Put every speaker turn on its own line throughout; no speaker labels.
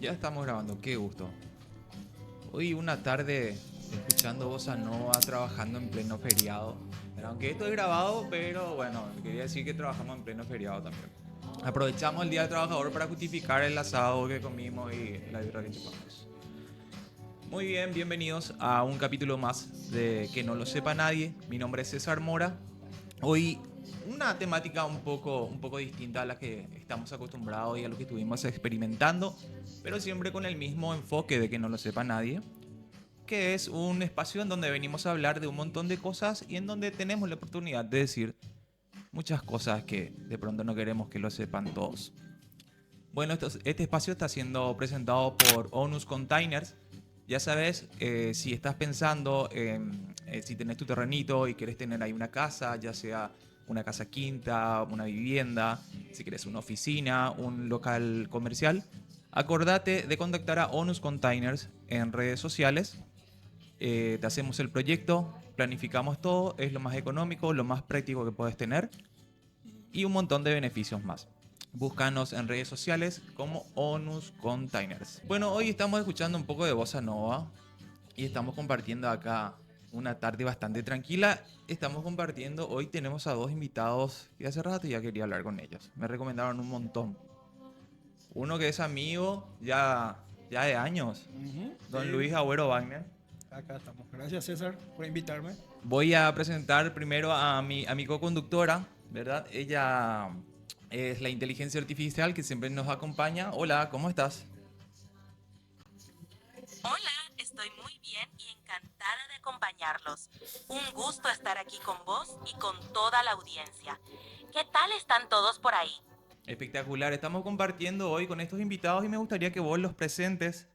Ya estamos grabando, qué gusto. Hoy una tarde escuchando Bossa Nova, trabajando en pleno feriado. Aunque esto es grabado, pero bueno, quería decir que trabajamos en pleno feriado también. Aprovechamos el Día del Trabajador para justificar el asado que comimos y la birra que chupamos. Muy bien, bienvenidos a un capítulo más de Que no lo sepa nadie. Mi nombre es César Mora. Hoy una temática un poco distinta a la que estamos acostumbrados y a lo que estuvimos experimentando, pero siempre con el mismo enfoque de que no lo sepa nadie, que es un espacio en donde venimos a hablar de un montón de cosas y en donde tenemos la oportunidad de decir muchas cosas que de pronto no queremos que lo sepan todos. Bueno, este espacio está siendo presentado por Onus Containers. Ya sabes, si estás pensando en si tenés tu terrenito y querés tener ahí una casa, ya sea una casa quinta, una vivienda, si querés una oficina, un local comercial, acordate de contactar a Onus Containers en redes sociales. Te hacemos el proyecto, planificamos todo, es lo más económico, lo más práctico que puedes tener y un montón de beneficios más. Búscanos en redes sociales como Onus Containers. Bueno, hoy estamos escuchando un poco de Bossa Nova y estamos compartiendo acá una tarde bastante tranquila. Estamos compartiendo, hoy tenemos a dos invitados que hace rato ya quería hablar con ellos. Me recomendaron un montón. Uno que es amigo ya de años, don
Sí,
Luis Agüero Wagner.
acá estamos. Gracias, César, por invitarme.
Voy a presentar primero a mi co-conductora, ¿verdad? Ella es la inteligencia artificial que siempre nos acompaña. Hola, ¿cómo estás?
Hola, estoy muy bien y encantada de acompañarlos. Un gusto estar aquí con vos y con toda la audiencia. ¿Qué tal están todos por ahí?
Espectacular, estamos compartiendo hoy con estos invitados y me gustaría que vos los presentes.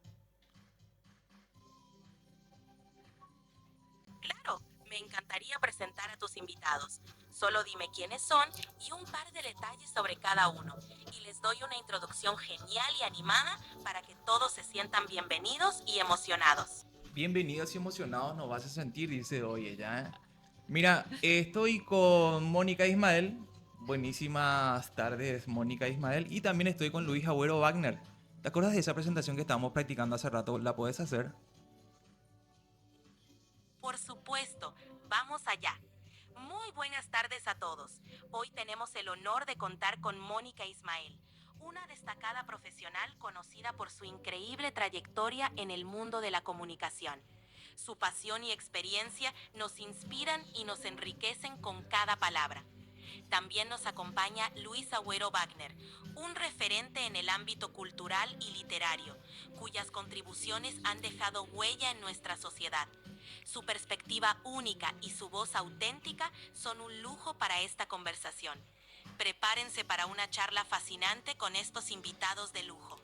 Claro, me encantaría presentar a tus invitados. Solo dime quiénes son y un par de detalles sobre cada uno. Y les doy una introducción genial y animada para que todos se sientan bienvenidos y emocionados.
Bienvenidos y emocionados nos vas a sentir, dice hoy ella. Mira, estoy con Mónica Ismael. Buenísimas tardes, Mónica Ismael. Y también estoy con Luis Agüero Wagner. ¿Te acuerdas de esa presentación que estábamos practicando hace rato? ¿La puedes hacer?
Por supuesto, vamos allá. Muy buenas tardes a todos. Hoy tenemos el honor de contar con Mónica Ismael, una destacada profesional conocida por su increíble trayectoria en el mundo de la comunicación. Su pasión y experiencia nos inspiran y nos enriquecen con cada palabra. También nos acompaña Luis Agüero Wagner, un referente en el ámbito cultural y literario, cuyas contribuciones han dejado huella en nuestra sociedad. Su perspectiva única y su voz auténtica son un lujo para esta conversación. Prepárense para una charla fascinante con estos invitados de lujo.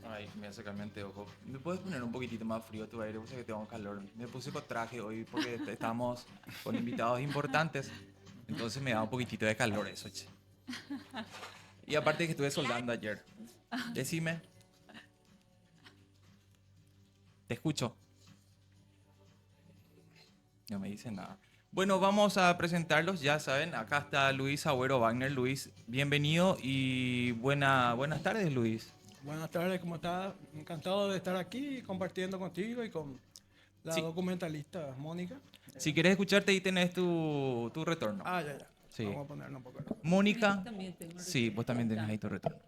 Ay, me hace calmente ojo. ¿Me puedes poner un poquitito más frío tu aire? Puse que tengo calor. Me puse con traje hoy porque estamos con invitados importantes. Entonces me da un poquitito de calor eso, che. Y aparte que estuve
Claro.
soldando ayer. Decime, te escucho. No me dice nada. Bueno, vamos a presentarlos, ya saben, acá está Luis Agüero Wagner. Luis, bienvenido y buenas tardes, Luis.
Buenas tardes, ¿cómo estás? Encantado de estar aquí compartiendo contigo y con la
Sí,
documentalista Mónica.
si quieres escucharte ahí tenés tu retorno.
Ya.
Sí.
Vamos a ponernos un poco.
Mónica,
También tengo
sí, vos
retorno.
también tenés
Acá.
ahí tu retorno.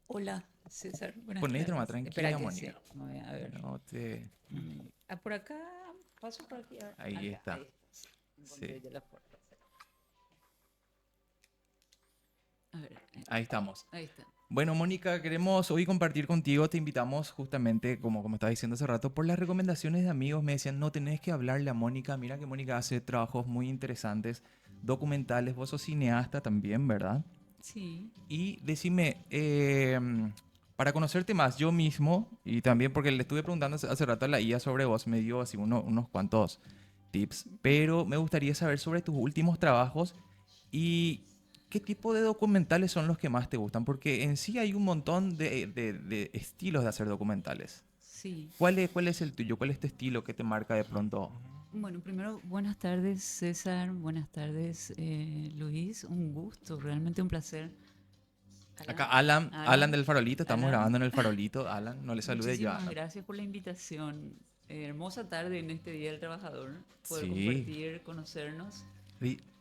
Hola, César. Buenas
Ponete nomás,
tardes. Espera
tranquila,
que sí.
Mónica.
A ver.
No te...
Por acá. Paso por aquí.
Ahí
Acá.
está.
Ahí está.
Sí,
Encontré ya la puerta. A ver.
ahí estamos.
Ahí está.
Bueno, Mónica, queremos hoy compartir contigo, te invitamos justamente, como estaba diciendo hace rato, por las recomendaciones de amigos. Me decían, no tenés que hablarle a Mónica, mira que Mónica hace trabajos muy interesantes, documentales, vos sos cineasta también, ¿verdad?
Sí.
Y decime, para conocerte más yo mismo, y también porque le estuve preguntando hace rato a la IA sobre vos, me dio así unos cuantos tips, pero me gustaría saber sobre tus últimos trabajos y qué tipo de documentales son los que más te gustan, porque en sí hay un montón de estilos de hacer documentales.
Sí.
¿Cuál es el tuyo? ¿Cuál es tu estilo que te marca de pronto?
Bueno, primero, buenas tardes, César. Buenas tardes, Luis. Un gusto, realmente un placer
Acá Alan
Alan.
del Farolito, estamos
Alan.
grabando en el Farolito. Alan, no le salude yo a
Muchísimas
Alan.
gracias por la invitación. Hermosa tarde en este Día del Trabajador. Poder
Sí.
compartir, conocernos.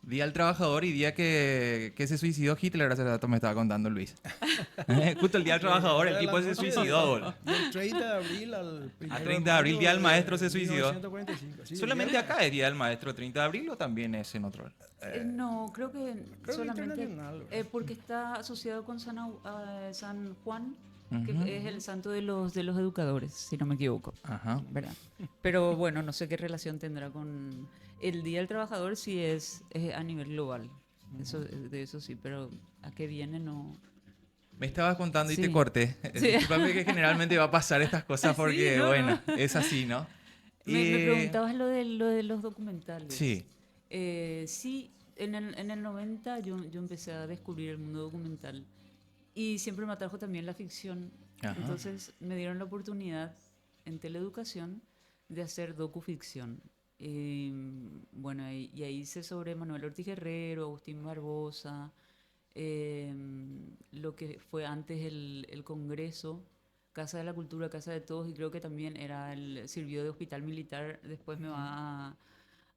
Día del Trabajador y día que se suicidó Hitler, hace rato me estaba contando Luis. Justo el Día del Trabajador, el
Era
tipo
la
se
noche
suicidó, boludo.
Del 30 de abril al 1
30 de abril, Día del Maestro, se suicidó.
1945. Sí,
¿Solamente
día-
acá es Día del Maestro 30 de abril o también es en otro?
No, creo que
creo que
solamente
internacional, ¿verdad?
porque está asociado con San Juan, que
Ujú.
es el santo de los educadores, si no me equivoco.
Ajá.
¿Verdad? Pero bueno, no sé qué relación tendrá con el Día del Trabajador, si es a nivel global. Eso, de eso sí, pero ¿a qué viene? No.
Me estabas contando y te
Sí.
corté.
Sí.
Disculpame que generalmente va a pasar estas cosas
Sí,
porque,
no,
bueno,
no.
es así, ¿no?
Me preguntabas lo de los documentales.
Sí.
Sí, en el 90 yo empecé a descubrir el mundo documental y siempre me atrajo también la ficción.
Ajá.
Entonces me dieron la oportunidad en Teleeducación de hacer docuficción. Bueno, y ahí hice sobre Manuel Ortiz Guerrero, Agustín Barbosa, lo que fue antes el Congreso, Casa de la Cultura, Casa de Todos, y creo que también sirvió de hospital militar. Después me va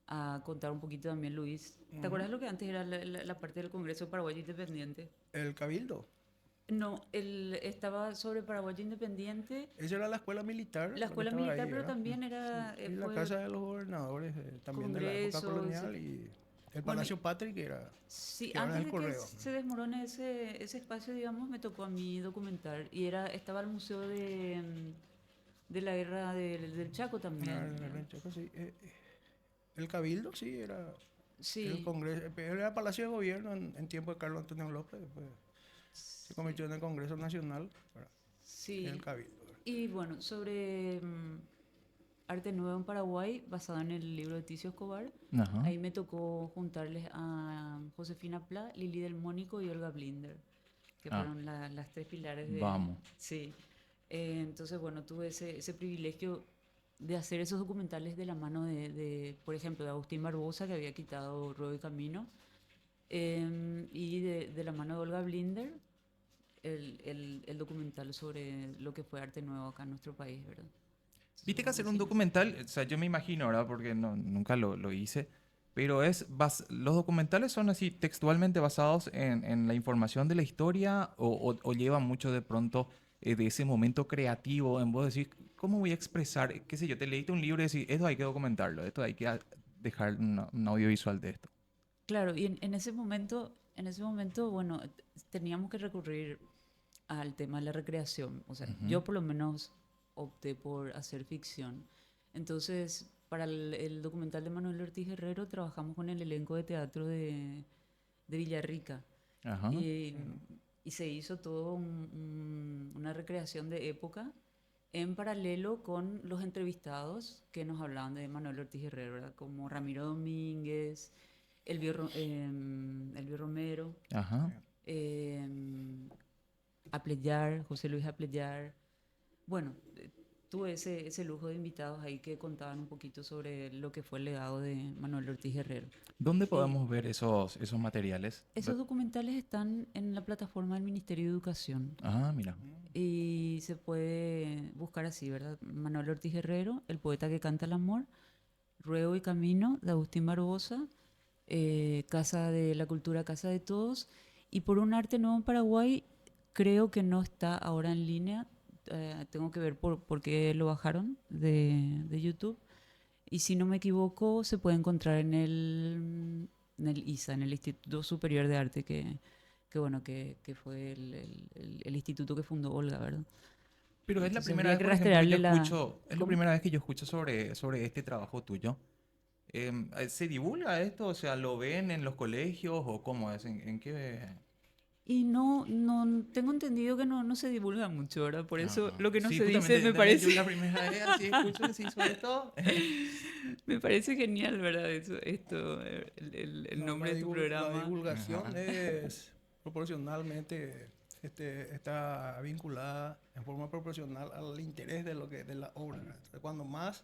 a contar un poquito también Luis. ¿Te acuerdas lo que antes era la parte del Congreso Paraguayo Independiente?
El Cabildo.
No, estaba sobre Paraguayo Independiente,
Esa era la escuela militar.
la escuela
estaba
militar,
ahí,
pero
¿verdad?
también era...
Y la
fue-
casa de los gobernadores, también de la época
Congreso,
colonial.
sí.
Y el
Bueno,
Palacio Patrick era.
Sí,
que ahora
antes
es
de
el
que
correo.
se desmorone ese espacio, digamos, me tocó a mí documentar. Y estaba el museo de la guerra del Chaco también.
El Chaco, sí. El Cabildo, sí, era.
Sí,
El Congreso, era el Palacio de Gobierno en tiempo de Carlos Antonio López. Después se convirtió en el Congreso Nacional. ¿Verdad?
sí.
El Cabildo. ¿verdad?
Y bueno, sobre arte nuevo en Paraguay, basado en el libro de Ticio Escobar,
Ajá.
ahí me tocó juntarles a Josefina Pla, Lili del Mónico y Olga Blinder, que
Ah.
fueron las tres pilares de...
Vamos.
Sí. Entonces, bueno, tuve ese privilegio de hacer esos documentales de la mano por ejemplo, de Agustín Barbosa, que había quitado Ruedo y Camino, y de la mano de Olga Blinder, el documental sobre lo que fue arte nuevo acá en nuestro país, ¿verdad?
Viste que hacer un
Sí.
documental, o sea, yo me imagino, ¿verdad? Porque nunca lo hice, pero los documentales son así textualmente basados en la información de la historia o llevan mucho de pronto de ese momento creativo en vos decir, ¿cómo voy a expresar? Qué sé yo, te leíste un libro y decís, esto hay que documentarlo, esto hay que dejar un audiovisual de esto.
Claro, y en ese momento, bueno, teníamos que recurrir al tema de la recreación. O sea,
Ujú.
yo por lo menos opté por hacer ficción. Entonces, para el documental de Manuel Ortiz Guerrero trabajamos con el elenco de teatro de Villarrica.
Ajá.
Y se hizo todo una recreación de época en paralelo con los entrevistados que nos hablaban de Manuel Ortiz Guerrero, ¿verdad? Como Ramiro Domínguez, Elvio Romero,
Ajá.
Apleyar, José Luis Apleyar. Bueno, tuve ese lujo de invitados ahí que contaban un poquito sobre lo que fue el legado de Manuel Ortiz Guerrero.
¿Dónde podemos ver esos materiales?
Esos documentales están en la plataforma del Ministerio de Educación
Ah, mira.
y se puede buscar así, ¿verdad? Manuel Ortiz Guerrero, el poeta que canta el amor, Ruedo y Camino, de Agustín Barbosa, Casa de la Cultura, Casa de Todos, y por un arte nuevo en Paraguay, creo que no está ahora en línea. Tengo que ver por qué lo bajaron de YouTube. Y si no me equivoco, se puede encontrar en el ISA, en el Instituto Superior de Arte, bueno, que fue el instituto que fundó Olga, ¿verdad?
Pero es la
Entonces,
primera
habría
vez,
que
por ejemplo, que yo
rastrearle
escucho, es la
¿Cómo?
primera vez que yo escucho sobre este trabajo tuyo. ¿Se divulga esto? O sea, ¿lo ven en los colegios o cómo es? ¿En qué?
Y no, tengo entendido que no se divulga mucho, ¿verdad? Por eso
Ajá.
lo que no
Sí,
se dice
justamente,
me
también yo
parece,
la primera vez así escucho así sobre esto.
me parece genial, ¿verdad? Esto, el
No,
nombre de tu
La
programa.
divulgación
Ajá.
es proporcionalmente, está vinculada en forma proporcional al interés de la obra. ¿verdad? Entonces, cuando más,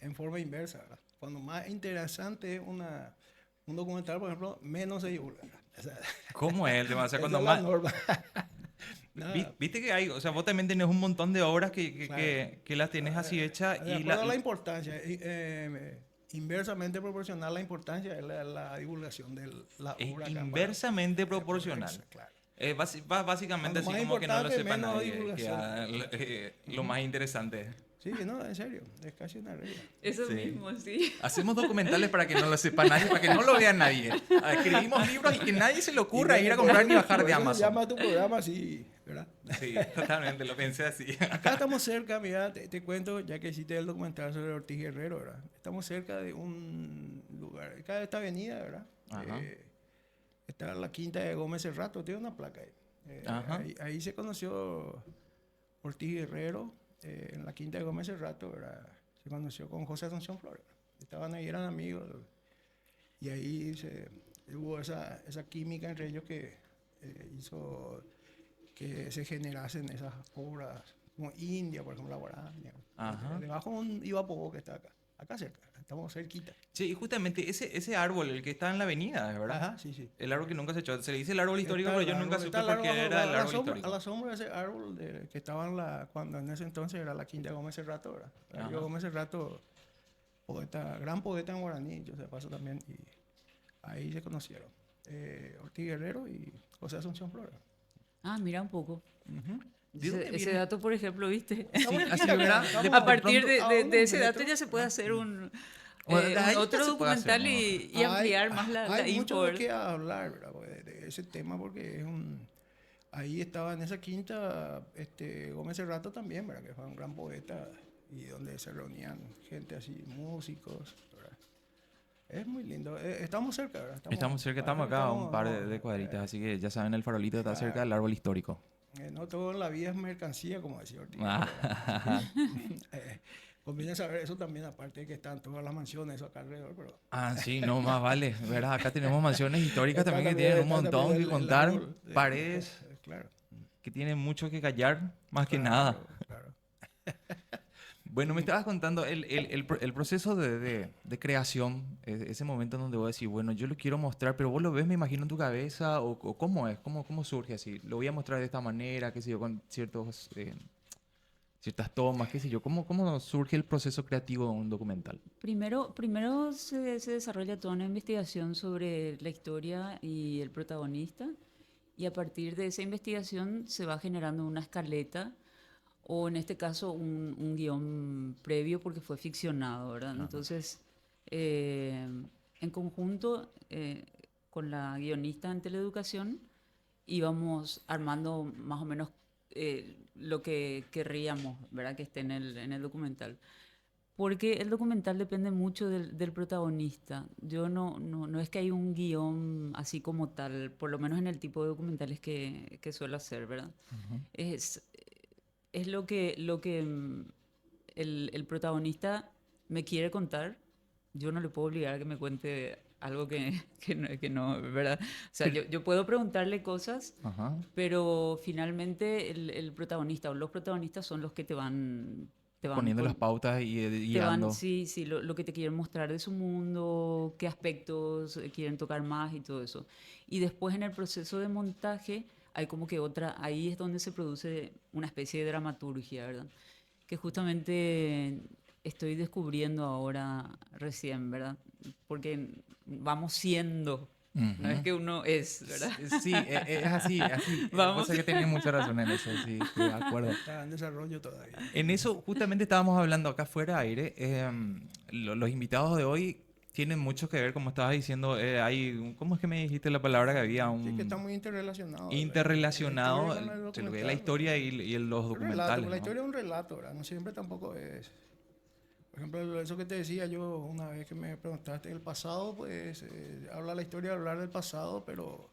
en forma inversa, ¿verdad? Cuando más interesante es un documental, por ejemplo, menos se divulga. ¿verdad? O sea,
¿Cómo es el tema? O sea,
esa
cuando
es la
más,
norma. Nada.
Viste que hay, o sea, vos también tenés un montón de obras
Claro.
que las tenés así hechas
De
y
acuerdo a la importancia, inversamente proporcional a la importancia es la divulgación de la
es
obra. acá para-
inversamente proporcional.
Claro.
Básicamente
Cuanto
así
más
como que no lo
importante,
sepa
menos
nadie,
divulgación.
lo más interesante.
Sí, no, en serio, es casi una regla.
Eso
Sí.
mismo, sí.
Hacemos documentales para que no lo sepa nadie, para que no lo vea nadie. Escribimos libros y que nadie se le ocurra ir a comprar ni bajar de
Por eso se
Amazon.
llama tu programa así, ¿verdad?
Sí, totalmente, lo pensé así.
Acá estamos cerca, mira, te cuento, ya que hiciste el documental sobre Ortiz Guerrero, ¿verdad? Estamos cerca de un lugar, acá de esta avenida, ¿verdad?
Ajá.
Está la quinta de Gómez Cerrato, tiene una placa ahí.
Ajá.
Ahí se conoció Ortiz Guerrero, en la quinta de Gómez Cerrato, ¿verdad? Se conoció con José Asunción Flores. Estaban ahí, eran amigos. Y ahí hubo esa química entre ellos que hizo que se generasen esas obras como India, por ejemplo, la Guarania.
Ajá.
Debajo un Ibapobo que está acá cerca, estamos cerquita.
Sí, y justamente ese árbol, el que está en la avenida, ¿verdad?
Ajá, sí, sí.
El árbol que nunca se echó. Se le dice el árbol histórico,
Está
pero
el
yo nunca
árbol,
supe
está el
por qué
árbol,
era el
a la
árbol
sombra,
histórico.
a la sombra de ese árbol que estaba cuando en ese entonces era la quinta de Gómez Cerrato, ¿verdad?
Ajá.
Yo Gómez Cerrato, gran poeta en guaraní, yo de paso también, y ahí se conocieron. Ortiz Guerrero y José Asunción Flores.
Ah, mira un poco.
¿De dónde
Ese
viene?
dato, por ejemplo, ¿viste?
Sí, así,
Mira,
¿verdad?
estamos
A partir
pronto-
a
de
unos
ese dato
metros.
ya se puede hacer un
Bueno, de ahí ya
otro
se puede hacer,
documental
¿no?
y ampliar más la
hay mucho de
info.
qué hablar, ¿verdad? De ese tema, porque ahí estaba en esa quinta Gómez Cerrato también, ¿verdad? Que fue un gran poeta y donde se reunían gente así, músicos, ¿verdad? Es muy lindo. Estamos cerca, ¿verdad?
Estamos cerca, estamos acá a un par de cuadritas, así que ya saben, el farolito está cerca del árbol histórico.
No todo en la vida es mercancía, como decía Ortiz.
Ah,
Conviene saber eso también, aparte de que están todas las mansiones eso acá alrededor, pero...
sí, no más vale, ¿verdad? Acá tenemos mansiones históricas
Está
también que
también-
tienen un
está también
montón que
el
contar,
árbol
paredes
claro.
que tienen mucho que callar, más que
Claro,
nada.
claro.
Bueno, me estabas contando el proceso de creación, ese momento en donde vos decís, bueno, yo lo quiero mostrar, pero vos lo ves, me imagino, en tu cabeza, o cómo es, cómo surge así. Lo voy a mostrar de esta manera, qué sé yo, con ciertas tomas, qué sé yo. ¿Cómo surge el proceso creativo de un documental?
Primero se desarrolla toda una investigación sobre la historia y el protagonista, y a partir de esa investigación se va generando una escaleta, o en este caso un guión previo porque fue ficcionado, ¿verdad?
Ajá.
Entonces, en conjunto con la guionista en Teleeducación, íbamos armando más o menos lo que querríamos, ¿verdad? Que esté en el documental. Porque el documental depende mucho del protagonista. Yo no es que hay un guión así como tal, por lo menos en el tipo de documentales que suelo hacer, ¿verdad? Es lo que el protagonista me quiere contar. Yo no le puedo obligar a que me cuente algo que no, ¿verdad? O sea, yo puedo preguntarle cosas,
Ajá.
pero finalmente el protagonista o los protagonistas son los que te van
Poniendo las pautas y
te van,
guiando.
sí, lo que te quieren mostrar de su mundo, qué aspectos quieren tocar más y todo eso. Y después en el proceso de montaje hay como que ahí es donde se produce una especie de dramaturgia, ¿verdad? Que justamente estoy descubriendo ahora recién, ¿verdad? Porque vamos siendo, no es que uno es, ¿verdad?
Sí, es así, así.
Vamos.
Cosa que tenés mucha razón en eso, sí, estoy de acuerdo.
Está en desarrollo todavía.
En eso justamente estábamos hablando acá fuera de aire. Los invitados de hoy tienen mucho que ver, como estabas diciendo, ¿cómo es que me dijiste la palabra que había?
Sí, que está muy interrelacionado.
Interrelacionado
La historia con el
entre lo que es
documental,
la historia y los
un
documentales.
relato, la
¿no?
historia es un relato, ¿verdad? No siempre tampoco es. Por ejemplo, eso que te decía yo una vez que me preguntaste el pasado, pues habla la historia, hablar del pasado, pero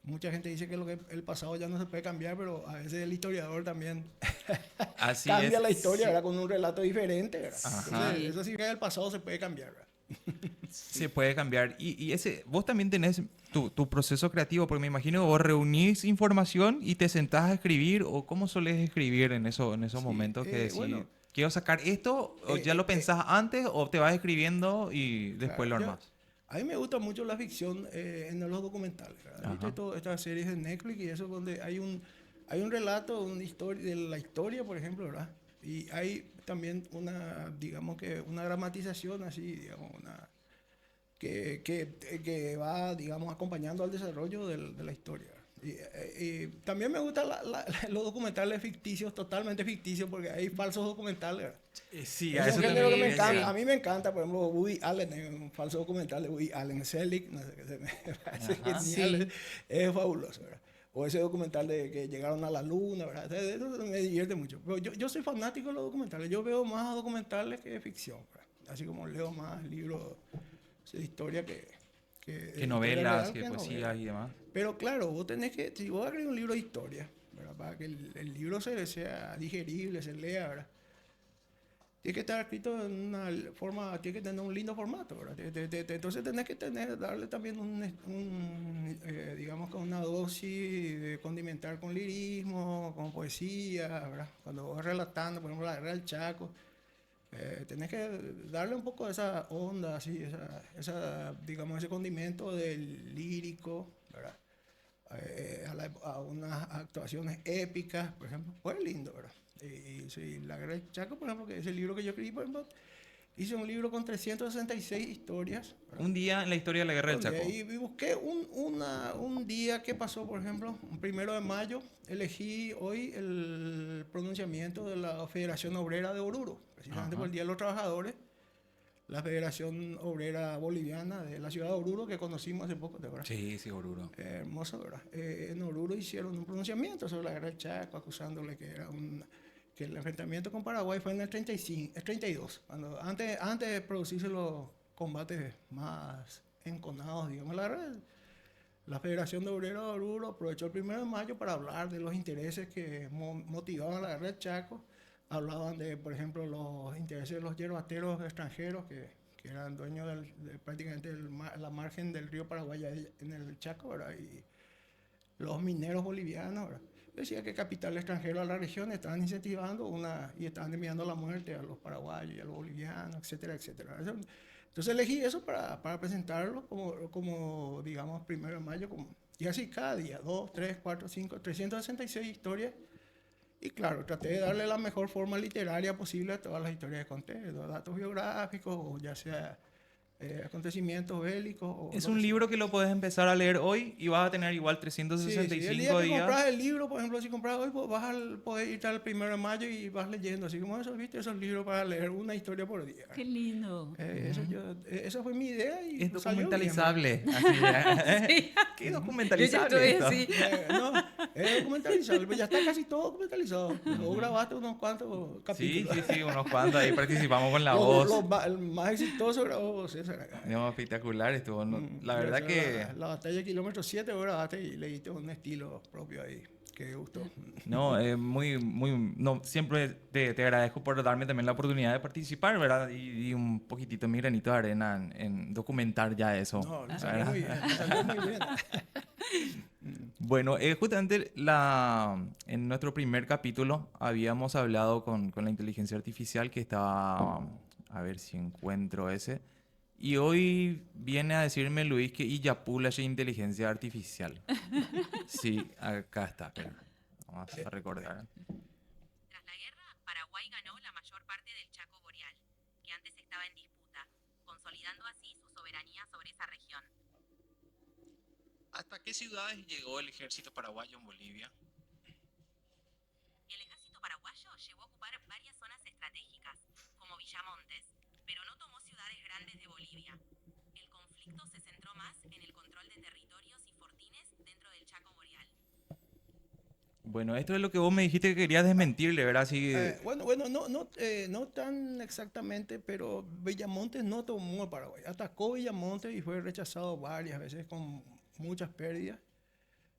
mucha gente dice que el pasado ya no se puede cambiar, pero a veces el historiador también
Así
cambia
es.
la historia, ¿verdad? Con un relato diferente, ¿verdad?
Ajá.
Entonces, eso sí que el pasado se puede cambiar, ¿verdad?
Se puede cambiar. Y vos también tenés tu proceso creativo, porque me imagino que vos reunís información y te sentás a escribir, o cómo solés escribir en esos
Sí,
momentos que decís,
bueno,
quiero sacar esto, o ya lo pensás antes, o te vas escribiendo y después lo
Claro,
armás.
a mí me gusta mucho la ficción en los documentales, ¿verdad?
Ajá.
¿Viste todas estas series de Netflix y eso donde hay hay un relato de la historia, por ejemplo, ¿verdad? Y hay también una, digamos que una dramatización así, digamos, que va, digamos, acompañando al desarrollo de la historia. Y también me gustan los documentales ficticios, totalmente ficticios, porque hay falsos documentales, ¿verdad?
Sí,
Es
a
un
eso
género que
también
me
quería
encanta.
llegar.
A mí me encanta, por ejemplo, Woody Allen, un falso documental de Woody Allen, Selig, no sé, que se me parece
Ajá.
genial,
Sí.
es fabuloso, ¿verdad? O ese documental de que llegaron a la luna, ¿verdad? Eso me divierte mucho. Pero yo soy fanático de los documentales. Yo veo más documentales que ficción, ¿verdad? Así como leo más libros de historia
Que
historia
novelas,
real
que
que
poesías
novela.
y demás.
Pero claro, vos tenés que, si vos escribís un libro de historia, ¿verdad? Para que el libro sea digerible, se lea, ¿verdad? Tiene que estar escrito en una forma, tiene que tener un lindo formato, ¿verdad? Entonces tenés que darle también digamos, con una dosis de condimentar con lirismo, con poesía, ¿verdad? Cuando vas relatando, por ejemplo, la guerra del Chaco, tenés que darle un poco de esa onda, así, digamos, ese condimento del lírico, ¿verdad? A unas actuaciones épicas, por ejemplo, fue lindo, ¿verdad? Y sí, La Guerra del Chaco, por ejemplo, que es el libro que yo escribí, por ejemplo, hice un libro con 366 historias, ¿verdad?
Un día en la historia de la Guerra del
Donde
Chaco.
ahí busqué un día que pasó, por ejemplo, un 1 de mayo, elegí hoy el pronunciamiento de la Federación Obrera de Oruro, precisamente por
Ajá.
el Día de los Trabajadores, la Federación Obrera Boliviana de la ciudad de Oruro, que conocimos hace poco, ¿te acuerdas?
Sí, sí, Oruro.
Hermoso, ¿verdad? En Oruro hicieron un pronunciamiento sobre la guerra del Chaco, acusándole que el enfrentamiento con Paraguay fue en el 35, el 32, cuando antes de producirse los combates más enconados, digamos, la Federación de Obreros de Oruro aprovechó el 1 de mayo para hablar de los intereses que motivaban la guerra del Chaco. Hablaban de, por ejemplo, los intereses de los yerbateros extranjeros que eran dueños prácticamente la margen del río Paraguay en el Chaco, ¿verdad? Y los mineros bolivianos, ¿verdad? Decía que capital extranjero a la región estaban incentivando y estaban enviando la muerte a los paraguayos y a los bolivianos, etcétera, etcétera. Entonces elegí eso para presentarlo como, digamos, 1 de mayo. Y así cada día, 2, 3, 4, 5, 366 historias. Y claro, traté de darle la mejor forma literaria posible a todas las historias que conté, los datos biográficos, o ya sea acontecimientos bélicos o
Es
lo que
un
sea.
libro que lo puedes empezar a leer hoy y vas a tener igual
Sí, el día
365
que
días.
compras el libro, por ejemplo, si compras hoy, pues poder irte al 1 de mayo y vas leyendo, así como esos, ¿viste? Esos libros para leer una historia por día.
Qué lindo.
Esa fue mi idea y
Es
salió bien, ¿verdad?
documentalizable. Así,
Sí.
¿qué
Yo ya
documentalizable
estoy
esto?
así.
No, es documentalizable, pues ya está casi todo documentalizado. Vos grabaste unos cuantos
Sí,
capítulos.
sí, sí, unos cuantos ahí participamos con la voz.
El más exitoso grabó César acá.
No, espectacular estuvo. La
Debe
verdad
ser
que
la batalla de kilómetro 7 vos grabaste y le diste un estilo propio ahí, que gustó.
no, no, siempre te agradezco por darme también la oportunidad de participar, ¿verdad? Y un poquitito mi granito de arena en documentar ya eso,
No, le salió
¿verdad?
muy bien, le salió muy bien.
Bueno, justamente en nuestro primer capítulo habíamos hablado con la inteligencia artificial que estaba, a ver si encuentro ese, y hoy viene a decirme Luis que Iyapula es inteligencia artificial. Sí, acá está, espera. Vamos a recordar.
Tras la guerra, Paraguay ganó la mayor parte del Chaco Boreal, que antes estaba en disputa, consolidando así su soberanía sobre esa región.
¿Hasta qué ciudades llegó el ejército paraguayo en Bolivia?
El ejército paraguayo llegó a ocupar varias zonas estratégicas, como Villamontes, pero no tomó ciudades grandes de Bolivia. El conflicto se centró más en el control de territorios y fortines dentro del Chaco Boreal.
Bueno, esto es lo que vos me dijiste que querías desmentirle, ¿verdad? Así,
Bueno, no tan exactamente, pero Villamontes no tomó Paraguay. Atacó Villamontes y fue rechazado varias veces con muchas pérdidas.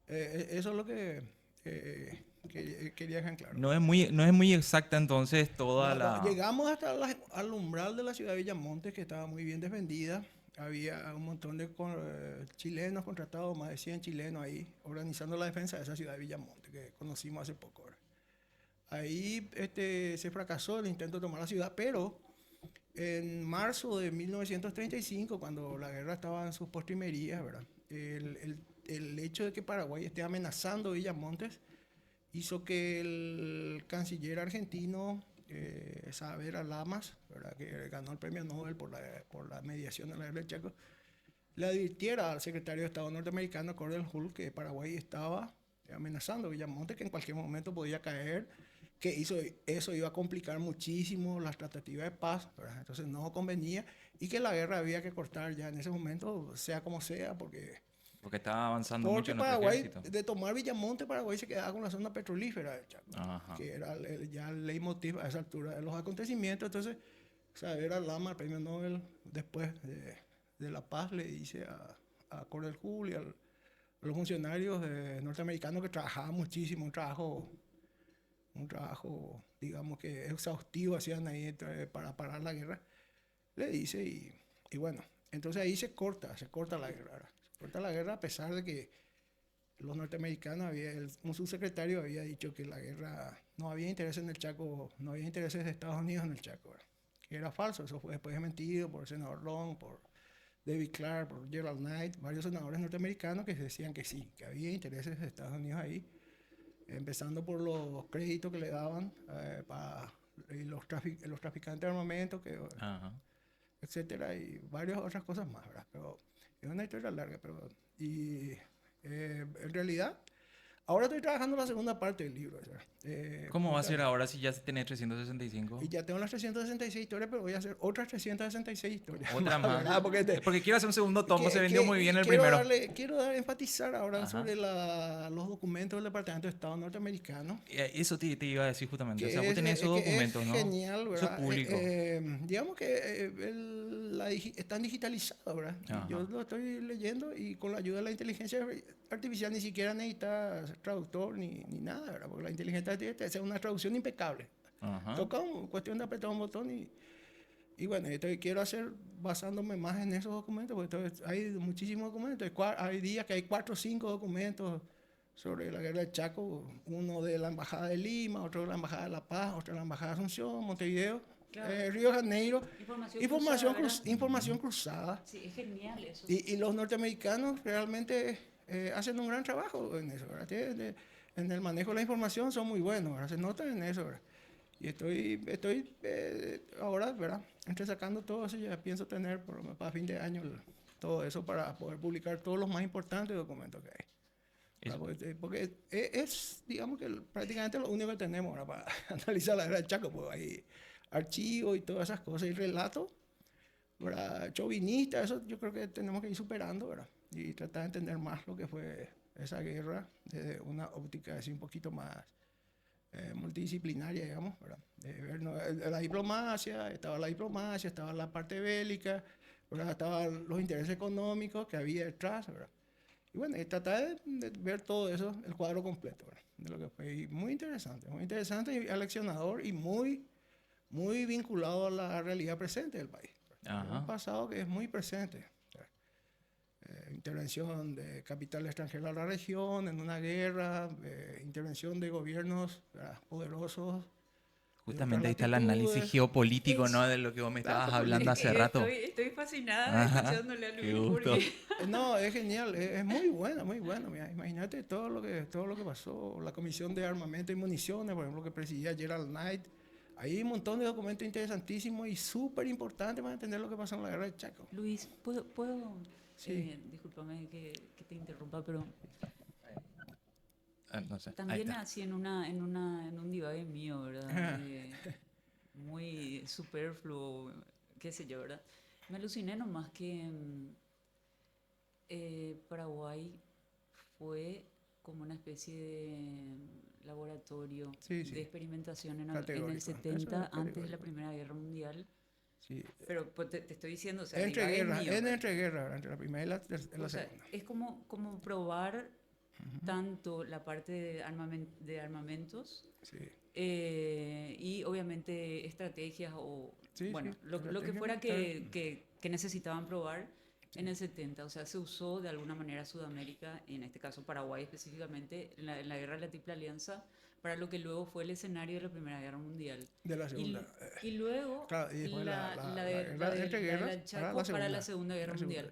Eso es lo que quería dejar en claro.
no es muy exacta entonces toda
No,
la...
llegamos hasta al umbral de la ciudad de Villamontes, que estaba muy bien defendida. Había un montón de chilenos contratados, más de 100 chilenos ahí, organizando la defensa de esa ciudad de Villamontes, que conocimos hace poco, ¿verdad? Ahí se fracasó el intento de tomar la ciudad, pero en marzo de 1935, cuando la guerra estaba en sus postrimerías, ¿verdad? El hecho de que Paraguay esté amenazando Villamontes hizo que el canciller argentino, Saavedra Lamas, ¿verdad?, que ganó el premio Nobel por la mediación de la guerra del Chaco, le advirtiera al secretario de Estado norteamericano, Cordell Hull, que Paraguay estaba amenazando a Villamonte, que en cualquier momento podía caer, que eso iba a complicar muchísimo las tratativas de paz, ¿verdad? Entonces no convenía, y que la guerra había que cortar ya en ese momento, sea como sea, porque
estaba avanzando mucho en nuestro
Paraguay,
ejército.
de tomar Villamonte, Paraguay se quedaba con la zona petrolífera del Chaco,
Ajá.
que era ya el leitmotiv a esa altura de los acontecimientos. Entonces, Saavedra Lama, el premio Nobel, después de la paz, le dice a Cordell Hull y a los funcionarios norteamericanos que trabajaban muchísimo, un trabajo, digamos que exhaustivo hacían ahí para parar la guerra, le dice, y bueno, entonces ahí se corta la guerra, ¿verdad? Se corta la guerra a pesar de que los norteamericanos, un subsecretario había dicho que la guerra, no había intereses en el Chaco, no había intereses de Estados Unidos en el Chaco, ¿verdad? Que era falso, eso fue después desmentido por el senador Long, por David Clark, por Gerald Knight, varios senadores norteamericanos que decían que sí, que había intereses de Estados Unidos ahí, empezando por los créditos que le daban para los traficantes de armamento,
Ajá.
etcétera, y varias otras cosas más, ¿verdad? Pero es una historia larga, en realidad, ahora estoy trabajando la segunda parte del libro, ¿verdad?
¿Cómo va a ser ahora si ya tenés 365?
Y ya tengo las 366 historias, pero voy a hacer otras 366 historias.
Otra más.
¿Verdad?
Porque quiero hacer un segundo tomo, se vendió muy bien el primero.
Quiero enfatizar ahora sobre los documentos del Departamento de Estado norteamericano.
Eso te iba a decir justamente. O sea,
Que
vos tenés esos documentos,
es
¿no?
genial, ¿verdad?
Eso es público.
Digamos que están digitalizados, ¿verdad?
Ajá.
Yo lo estoy leyendo y con la ayuda de la inteligencia artificial ni siquiera necesita traductor ni nada, ¿verdad? Porque la inteligencia artificial hace una traducción impecable.
Ajá.
Toca cuestión de apretar un botón y bueno, quiero hacer basándome más en esos documentos, porque hay muchísimos documentos. Hay días que hay 4 o 5 documentos sobre la guerra del Chaco, uno de la Embajada de Lima, otro de la Embajada de La Paz, otro de la Embajada de Asunción, Montevideo,
Claro.
Río de Janeiro.
Información
Información cruzada.
Sí, es genial eso.
Y los norteamericanos realmente hacen un gran trabajo en eso, ¿verdad? En el manejo de la información son muy buenos, ¿verdad? Se notan en eso, ¿verdad? Y estoy ahora, ¿verdad?, entresacando todo eso. Ya pienso tener para fin de año todo eso para poder publicar todos los más importantes documentos que hay. Porque es, digamos que prácticamente lo único que tenemos ahora para analizar la guerra del Chaco. Pues hay archivos y todas esas cosas y relatos, ¿verdad?, chauvinistas. Eso yo creo que tenemos que ir superando, ¿verdad? Y tratar de entender más lo que fue esa guerra desde una óptica así un poquito más multidisciplinaria, digamos, ¿verdad? La diplomacia, estaba la parte bélica, ¿verdad? Estaban los intereses económicos que había detrás, ¿verdad? Y bueno, tratar de ver todo eso, el cuadro completo, ¿verdad?, de lo que fue muy interesante y aleccionador y muy, muy vinculado a la realidad presente del país.
Ajá.
Un pasado que es muy presente. Intervención de capital extranjero a la región en una guerra, intervención de gobiernos, ¿verdad?, poderosos.
Justamente ahí está el análisis geopolítico, ¿no?, de lo que vos me estabas hablando hace rato.
Estoy fascinada escuchándole a Luis.
Qué gusto.
No, es genial, es muy bueno, muy bueno. Mira, imagínate todo lo que pasó. La Comisión de Armamento y Municiones, por ejemplo, que presidía Gerald Knight. Hay un montón de documentos interesantísimos y súper importantes para entender lo que pasó en la guerra de Chaco.
Luis, ¿puedo
Sí.
discúlpame que te interrumpa, pero
No sé.
también así en un divague mío, ¿verdad? Muy superfluo, qué sé yo, ¿verdad? Me aluciné nomás que Paraguay fue como una especie de laboratorio
Sí, sí.
de experimentación en el
Categórico. Eso
70,
es
antes de la
categórico.
Primera Guerra Mundial.
Sí.
Pero pues, te estoy diciendo, o sea,
Entre
divague
guerras,
mío,
entre la primera y la
o sea,
segunda.
es como probar tanto la parte de armamentos
Sí.
y obviamente estrategias o
Sí,
bueno,
sí,
lo que
estrategias
fuera
militares.
que necesitaban probar en el 70. O sea, se usó de alguna manera Sudamérica, y en este caso Paraguay específicamente, en la Guerra de la Triple Alianza, para lo que luego fue el escenario de la Primera Guerra Mundial.
De la segunda.
Y luego
Claro, y después
la
la
de
guerra entre guerras
del Chaco para la Segunda Guerra Mundial.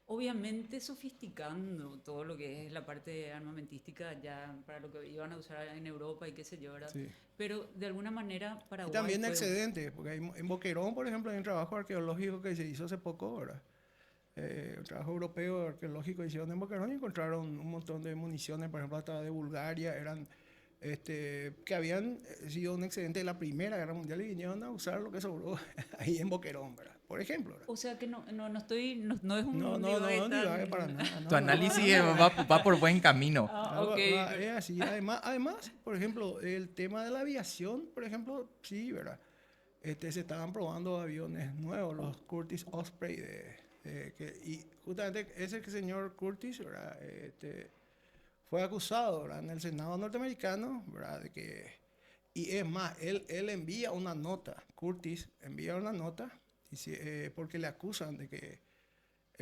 Obviamente sofisticando todo lo que es la parte armamentística ya para lo que iban a usar en Europa y qué sé yo, ¿verdad?
Sí.
Pero de alguna manera
Y
Paraguay
también
fue...
excedentes, porque en Boquerón, por ejemplo, hay un trabajo arqueológico que se hizo hace poco, ¿verdad? Un trabajo europeo arqueológico hicieron en Boquerón y encontraron un montón de municiones, por ejemplo, hasta de Bulgaria, eran que habían sido un excedente de la Primera Guerra Mundial y vinieron a usar lo que sobró ahí en Boquerón, ¿verdad? Por ejemplo, ¿verdad?
O sea que no estoy, no es
No,
un
no, no,
divague
no divague
tan...
para nada. No,
Tu
no, no.
análisis va por buen camino.
Ah, ok.
Es así. Además, por ejemplo, el tema de la aviación, por ejemplo, sí, ¿verdad? Se estaban probando aviones nuevos, los Curtiss Osprey, y justamente ese señor Curtiss, ¿verdad? Fue acusado, ¿verdad? En el Senado norteamericano, ¿verdad? De que, y es más, él envía una nota, Curtiss envía una nota, porque le acusan de que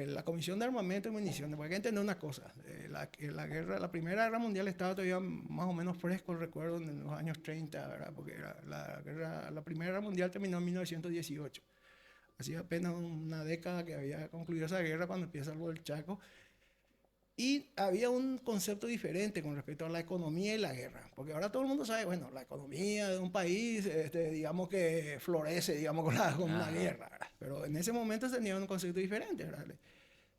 la Comisión de Armamento y Municiones, porque hay que entender una cosa, la Primera Guerra Mundial estaba todavía más o menos fresco el recuerdo en los años 30, ¿verdad? Porque la Primera Guerra Mundial terminó en 1918. Hacía apenas una década que había concluido esa guerra cuando empieza algo del Chaco. Y había un concepto diferente con respecto a la economía y la guerra, porque ahora todo el mundo sabe, bueno, la economía de un país, digamos que florece, digamos, con una guerra, ¿verdad? Pero en ese momento se tenía un concepto diferente, ¿verdad?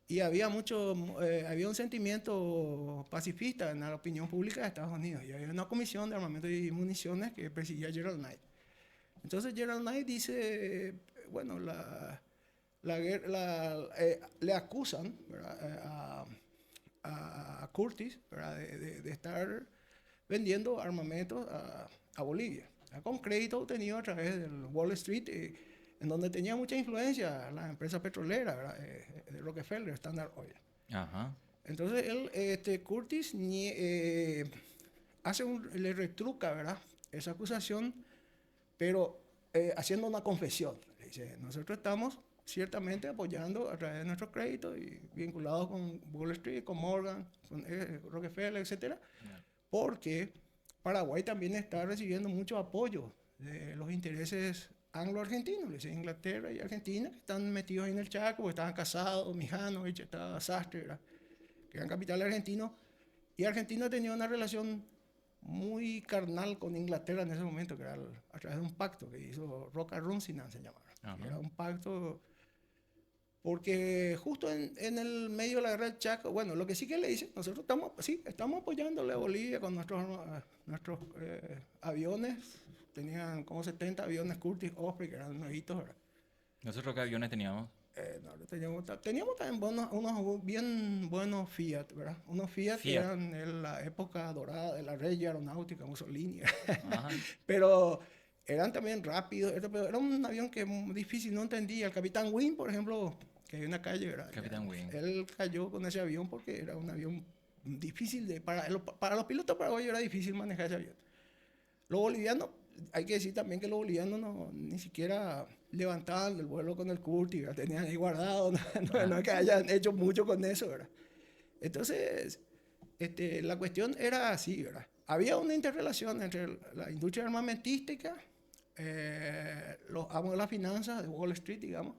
Y había había un sentimiento pacifista en la opinión pública de Estados Unidos, y había una comisión de armamento y municiones que presidía Gerald Knight. Entonces Gerald Knight dice, bueno, le acusan, ¿verdad? A Curtiss, ¿verdad? De estar vendiendo armamentos a Bolivia, con crédito obtenido a través del Wall Street, en donde tenía mucha influencia la empresa petrolera, ¿verdad? De Rockefeller, Standard Oil.
Ajá.
Entonces Curtiss le retruca, ¿verdad? Esa acusación, pero haciendo una confesión. Le dice, nosotros estamos ciertamente apoyando a través de nuestros créditos y vinculados con Wall Street, con Morgan, con Rockefeller, etcétera, porque Paraguay también está recibiendo mucho apoyo de los intereses anglo-argentinos, dice Inglaterra y Argentina, que están metidos ahí en el Chaco, porque estaban casados, Mijanovich, estaba Sastre, ¿verdad? Que eran capitales argentinos, y Argentina tenía una relación muy carnal con Inglaterra en ese momento, que era a través de un pacto que hizo Roca-Runcinan, se llamaba. Era un pacto porque justo en el medio de la guerra del Chaco, bueno, lo que sí que le dicen, nosotros estamos apoyándole a Bolivia con nuestros aviones, tenían como 70 aviones Curtiss Osprey, que eran nuevitos, ¿verdad?
¿Nosotros qué aviones teníamos?
Teníamos también unos bien buenos Fiat, ¿verdad? Unos Fiat que eran en la época dorada de la Regia Aeronáutica, Mussolini. Pero eran también rápidos, era un avión que difícil, no entendía. El capitán Wynne, por ejemplo, que hay una calle, ¿verdad?
Capitán Wynne.
Él cayó con ese avión porque era un avión difícil, para los pilotos paraguayos era difícil manejar ese avión. Los bolivianos, hay que decir también que los bolivianos ni siquiera levantaban el vuelo con el Curtiss, ¿verdad? Tenían ahí guardado, no es que hayan hecho mucho con eso, ¿verdad? Entonces, la cuestión era así, ¿verdad? Había una interrelación entre la industria armamentística, los amos de las finanzas de Wall Street, digamos,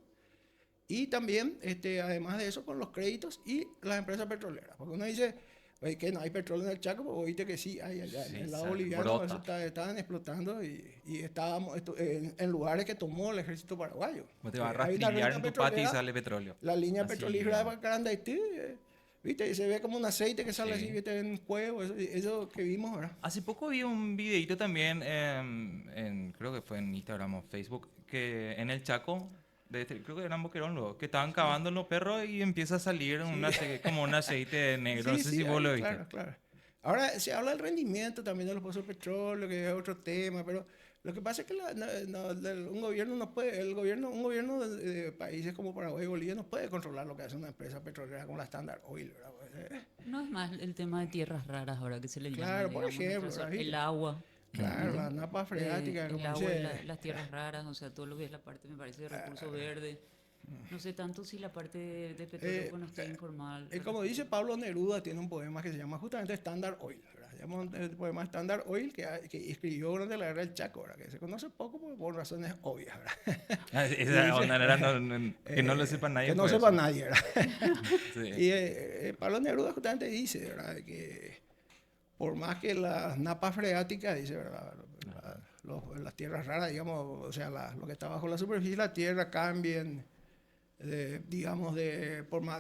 y también, además de eso, con los créditos y las empresas petroleras. Porque uno dice, oye, que no hay petróleo en el Chaco, pues oíste que sí hay allá.
Sí,
en el lado boliviano eso estaban explotando y estábamos en lugares que tomó el ejército paraguayo.
Vos te vas a rastrillar en tu patio y sale petróleo.
La línea
Así,
petrolífera de Carandaití, ¿viste? Y se ve como un aceite que sale así, ¿viste? En cuevo, eso que vimos, ¿verdad?
Hace poco vi un videito también, creo que fue en Instagram o Facebook, que en el Chaco, creo que eran Boquerón, que estaban cavando los perros y empieza a salir como un aceite negro. No sé si vos lo viste.
Claro, claro. Ahora se habla del rendimiento también de los pozos de petróleo, que es otro tema, pero lo que pasa es que un gobierno no puede, un gobierno de países como Paraguay y Bolivia no puede controlar lo que hace una empresa petrolera como la Standard Oil, ¿verdad?
No es más el tema de tierras raras ahora que se le llama.
Claro, por ejemplo,
el agua.
Claro, las napas freáticas,
el agua y las tierras raras, o sea, todo lo que es la parte, me parece, de recurso verde. No sé tanto si la parte de petróleo no está informal.
Como dice Pablo Neruda, tiene un poema que se llama justamente Standard Oil, ¿verdad? digamos, el poema estándar Oil que escribió durante la guerra del Chaco, ¿verdad? Que se conoce poco por razones obvias, ¿verdad?
Esa onda era que no lo sepa nadie.
Que no
por
sepa
eso.
nadie, ¿verdad?
Sí.
Y Pablo Neruda justamente dice, ¿verdad? Que por más que las napas freáticas, dice, ¿verdad? Las tierras raras, digamos, o sea, lo que está bajo la superficie de la tierra cambien, digamos,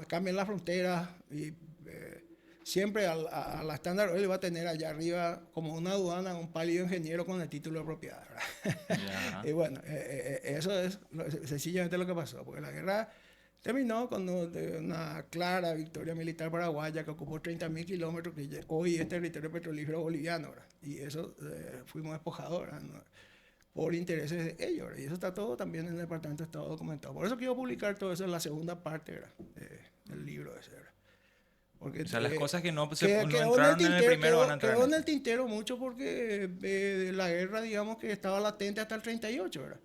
cambien las fronteras y siempre a la estándar Oil va a tener allá arriba como una aduana un pálido ingeniero con el título de propiedad, ¿verdad?
Ya.
Y bueno, eso es sencillamente lo que pasó, porque la guerra terminó con una clara victoria militar paraguaya que ocupó 30.000 kilómetros, que hoy es territorio petrolífero boliviano, ¿verdad? Y eso fuimos despojados, ¿verdad? ¿No? Por intereses de ellos, ¿verdad? Y eso está todo también en el Departamento de Estado documentado. Por eso quiero publicar todo eso en la segunda parte, ¿verdad? Del libro ese, ¿verdad? Porque,
O sea, las cosas que no, no
quedó
entraron en el primero van a entrar
quedó
en
en
este.
el tintero mucho porque la guerra, digamos, que estaba latente hasta el 38, ¿verdad?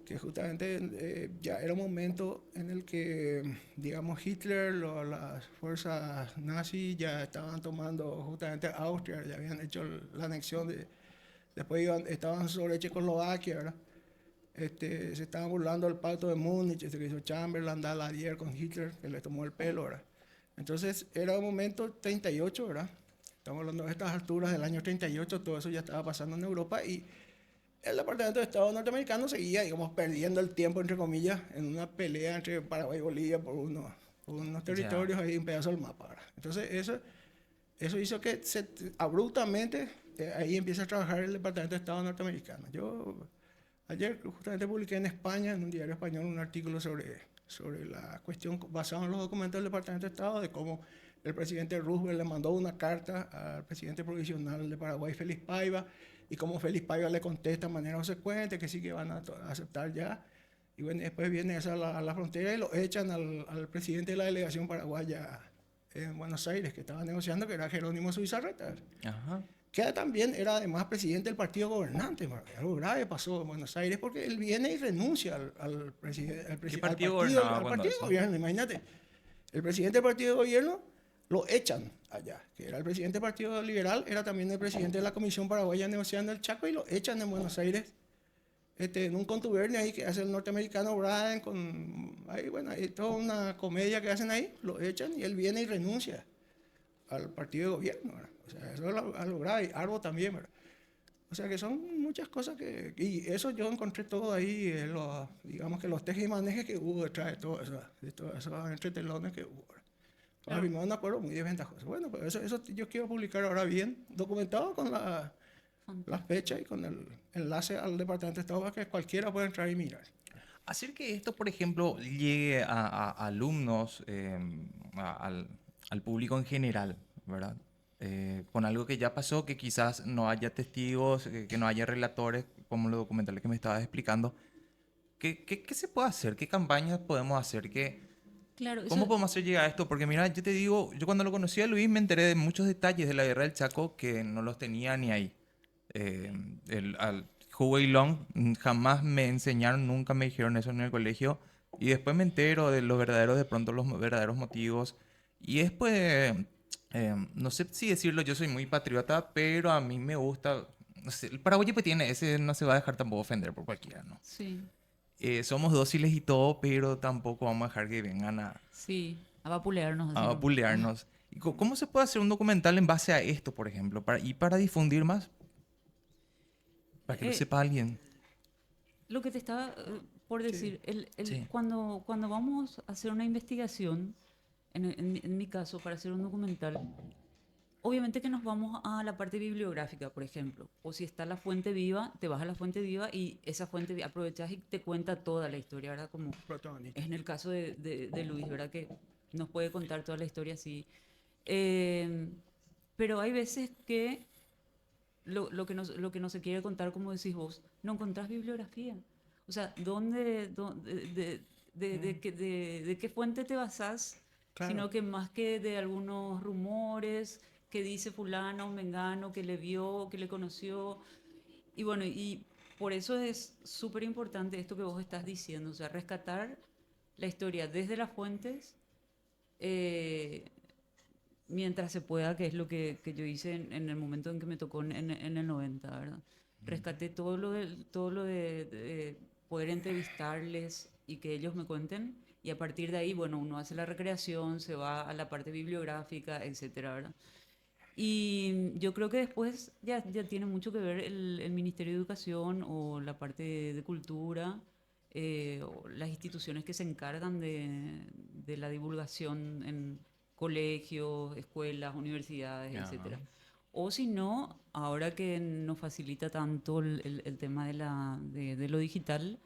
Que justamente ya era un momento en el que, digamos, Hitler, las fuerzas nazis ya estaban tomando justamente Austria, ya habían hecho la anexión, después estaban sobre Checoslovaquia, ¿verdad? Se estaban burlando del pacto de Múnich, que hizo Chamberlain, Daladier con Hitler, que le tomó el pelo, ¿verdad? Entonces era un momento 38, ¿verdad? Estamos hablando de estas alturas del año 38, todo eso ya estaba pasando en Europa y el Departamento de Estado norteamericano seguía, digamos, perdiendo el tiempo, entre comillas, en una pelea entre Paraguay y Bolivia por unos territorios, ahí un pedazo del mapa, ¿verdad? Entonces eso hizo que abruptamente ahí empieza a trabajar el Departamento de Estado norteamericano. Yo ayer justamente publiqué en España, en un diario español, un artículo sobre la cuestión basado en los documentos del Departamento de Estado, de cómo el presidente Roosevelt le mandó una carta al presidente provisional de Paraguay, Félix Paiva, y cómo Félix Paiva le contesta de manera consecuente que sí que van a aceptar ya. Y bueno, después viene eso a la frontera y lo echan al presidente de la delegación paraguaya en Buenos Aires, que estaba negociando, que era Jerónimo Zubizarreta,
Ajá.
que también era además presidente del partido gobernante. Algo grave pasó en Buenos Aires porque él viene y renuncia al
¿Qué partido
al
gobernaba
partido
cuando
de
eso?
gobierno. Imagínate, el presidente del partido de gobierno lo echan allá, que era el presidente del partido liberal, era también el presidente de la Comisión Paraguaya negociando el Chaco y lo echan en Buenos Aires. En un contubernio ahí que hace el norteamericano Brian, bueno, hay toda una comedia que hacen ahí, lo echan y él viene y renuncia al partido de gobierno, ¿verdad? O sea, eso es algo grave, Arbo también, ¿verdad? O sea, que son muchas cosas y eso yo encontré todo ahí, digamos que los tejes y manejes que hubo detrás de todo eso, de todos esos entretelones que hubo, ¿verdad? Para firmar un acuerdo muy desventajoso. Bueno, pues eso yo quiero publicar ahora bien, documentado con las fechas y con el enlace al Departamento de Estado para que cualquiera pueda entrar y mirar.
Hacer que esto, por ejemplo, llegue a alumnos, al público en general, ¿verdad? Con algo que ya pasó, que quizás no haya testigos, que no haya relatores, como los documentales que me estabas explicando. ¿Qué se puede hacer? ¿Qué campañas podemos hacer?
Claro,
¿Cómo
eso,
podemos hacer llegar a esto? Porque mira, yo te digo, yo cuando lo conocí a Luis me enteré de muchos detalles de la guerra del Chaco que no los tenía ni ahí. Al Huey Long jamás me enseñaron, nunca me dijeron eso en el colegio. Y después me entero de los verdaderos, de pronto los verdaderos motivos. Y después, no sé si decirlo, yo soy muy patriota, pero a mí me gusta, no sé, el Paraguay pues tiene ese, no se va a dejar tampoco ofender por cualquiera, ¿no?
sí,
Somos dóciles y todo, pero tampoco vamos a dejar que vengan
sí, a vapulearnos así
a
nomás.
vapulearnos. ¿Y cómo se puede hacer un documental en base a esto, por ejemplo? Para difundir más, para que lo
Eh,
sepa alguien.
Lo que te estaba por decir,
Sí.
cuando vamos a hacer una investigación, en mi caso, para hacer un documental, obviamente que nos vamos a la parte bibliográfica, por ejemplo. O si está la fuente viva, te vas a la fuente viva y esa fuente aprovechas y te cuenta toda la historia, ¿verdad? Como
Protagonista.
es en el caso de Luis, ¿verdad? Que nos puede contar toda la historia así. Eh, pero hay veces que lo que no se quiere contar, como decís vos, no encontrás bibliografía. O sea, ¿de qué fuente te basás?
Claro.
Sino que más que de algunos rumores que dice fulano, mengano, que le vio, que le conoció. Y bueno, y por eso es súper importante esto que vos estás diciendo, o sea, rescatar la historia desde las fuentes, eh, mientras se pueda, que es lo que yo hice en el momento en que me tocó en el 90, ¿verdad? Rescaté todo lo de poder entrevistarles y que ellos me cuenten. Y a partir de ahí, bueno, uno hace la recreación, se va a la parte bibliográfica, etcétera, ¿verdad? Y yo creo que después ya tiene mucho que ver el Ministerio de Educación o la parte de cultura, o las instituciones que se encargan de la divulgación en colegios, escuelas, universidades,
Ajá.
etcétera. O si no, ahora que nos facilita tanto el tema de lo digital,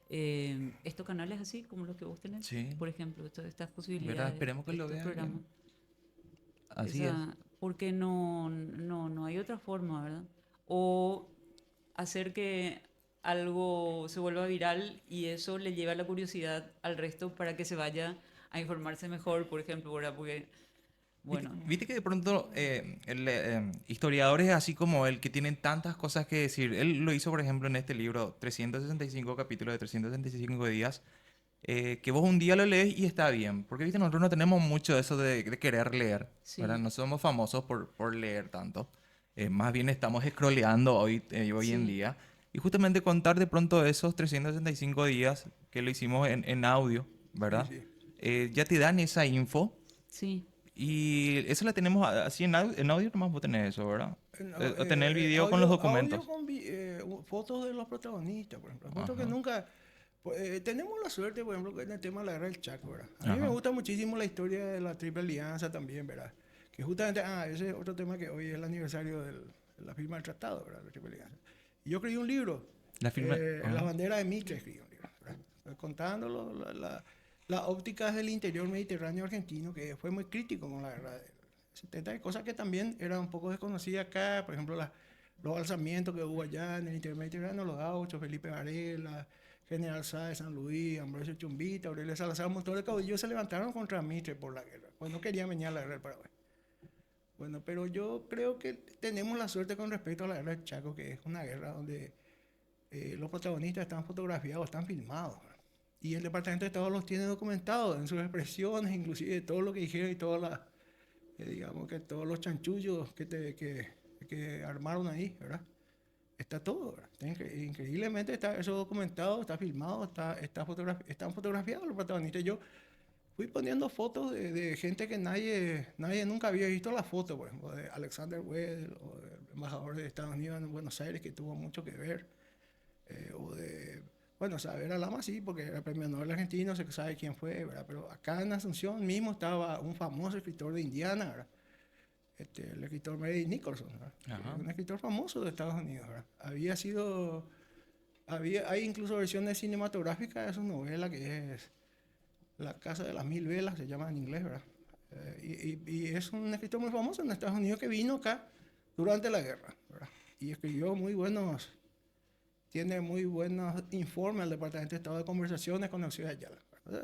estos canales así como los que vos tenés,
Sí,
por ejemplo, estas
¿verdad?
posibilidades,
Esperemos que lo
estos
vean
programas.
bien. Así es.
Porque no hay otra forma, ¿verdad? O hacer que algo se vuelva viral y eso le lleva la curiosidad al resto para que se vaya a informarse mejor, por ejemplo, ¿verdad? Porque,
Viste,
bueno,
viste que de pronto historiadores así como él, que tienen tantas cosas que decir, él lo hizo, por ejemplo, en este libro, 365 capítulos de 365 días, que vos un día lo lees y está bien, porque viste, nosotros no tenemos mucho eso de querer leer, ¿verdad?
sí,
No somos famosos por leer tanto. Más bien estamos scrolleando hoy en
sí,
día. Y justamente contar de pronto esos 365 días que lo hicimos en audio,
Sí,
¿verdad?
sí.
Ya te dan esa info
sí.
y eso la tenemos así en audio nomás vos tenés eso, ¿verdad? O tener el video con los
Audio
documentos.
con fotos de los protagonistas, por ejemplo. Fotos que
Ajá.
nunca... tenemos la suerte, por ejemplo, que en el tema de la guerra del Chaco, ¿verdad? A mí me
Ajá.
gusta muchísimo la historia de la Triple Alianza también, ¿verdad? Que justamente, ese es otro tema que hoy es el aniversario de la firma del tratado, ¿verdad? La Triple Alianza. Y yo escribí un libro,
La firma.
La
Ajá.
bandera de Mitre, escribí un libro, ¿verdad? Contando las ópticas del interior mediterráneo argentino, que fue muy crítico con la guerra del 70, y cosas que también eran un poco desconocidas acá, por ejemplo, los alzamientos que hubo allá en el interior mediterráneo, los gauchos, Felipe Varela, General Sáez, San Luis, Ambrosio Chumbita, Aurelio Salazar, un montón de caudillos se levantaron contra Mitre por la guerra, pues no querían venir a la guerra del Paraguay. Bueno, pero yo creo que tenemos la suerte con respecto a la guerra del Chaco, que es una guerra donde los protagonistas están fotografiados, están filmados, ¿verdad? Y el Departamento de Estado los tiene documentados en sus expresiones, inclusive todo lo que dijeron y todas las, digamos que todos los chanchullos que armaron ahí, ¿verdad? Está todo, ¿verdad? Increíblemente está eso documentado, está filmado, están fotografiados los protagonistas. Yo fui poniendo fotos de gente que nadie nunca había visto la foto, por ejemplo, de Alexander Wedel, o del embajador de Estados Unidos en Buenos Aires, que tuvo mucho que ver, o de, bueno, saber a Lama sí, porque era premio Nobel argentino, se sabe quién fue, ¿verdad? Pero acá en Asunción mismo estaba un famoso escritor de Indiana, ¿verdad? El escritor Mary Nicholson, ¿verdad?
Ajá.
Un escritor famoso de Estados Unidos, ¿verdad? Hay incluso versiones cinematográficas de su novela que es La Casa de las Mil Velas, se llama en inglés, ¿verdad? Y es un escritor muy famoso en Estados Unidos que vino acá durante la guerra, ¿verdad? Y escribió tiene muy buenos informes al Departamento de Estado de Conversaciones con Eusebio Ayala, ¿verdad?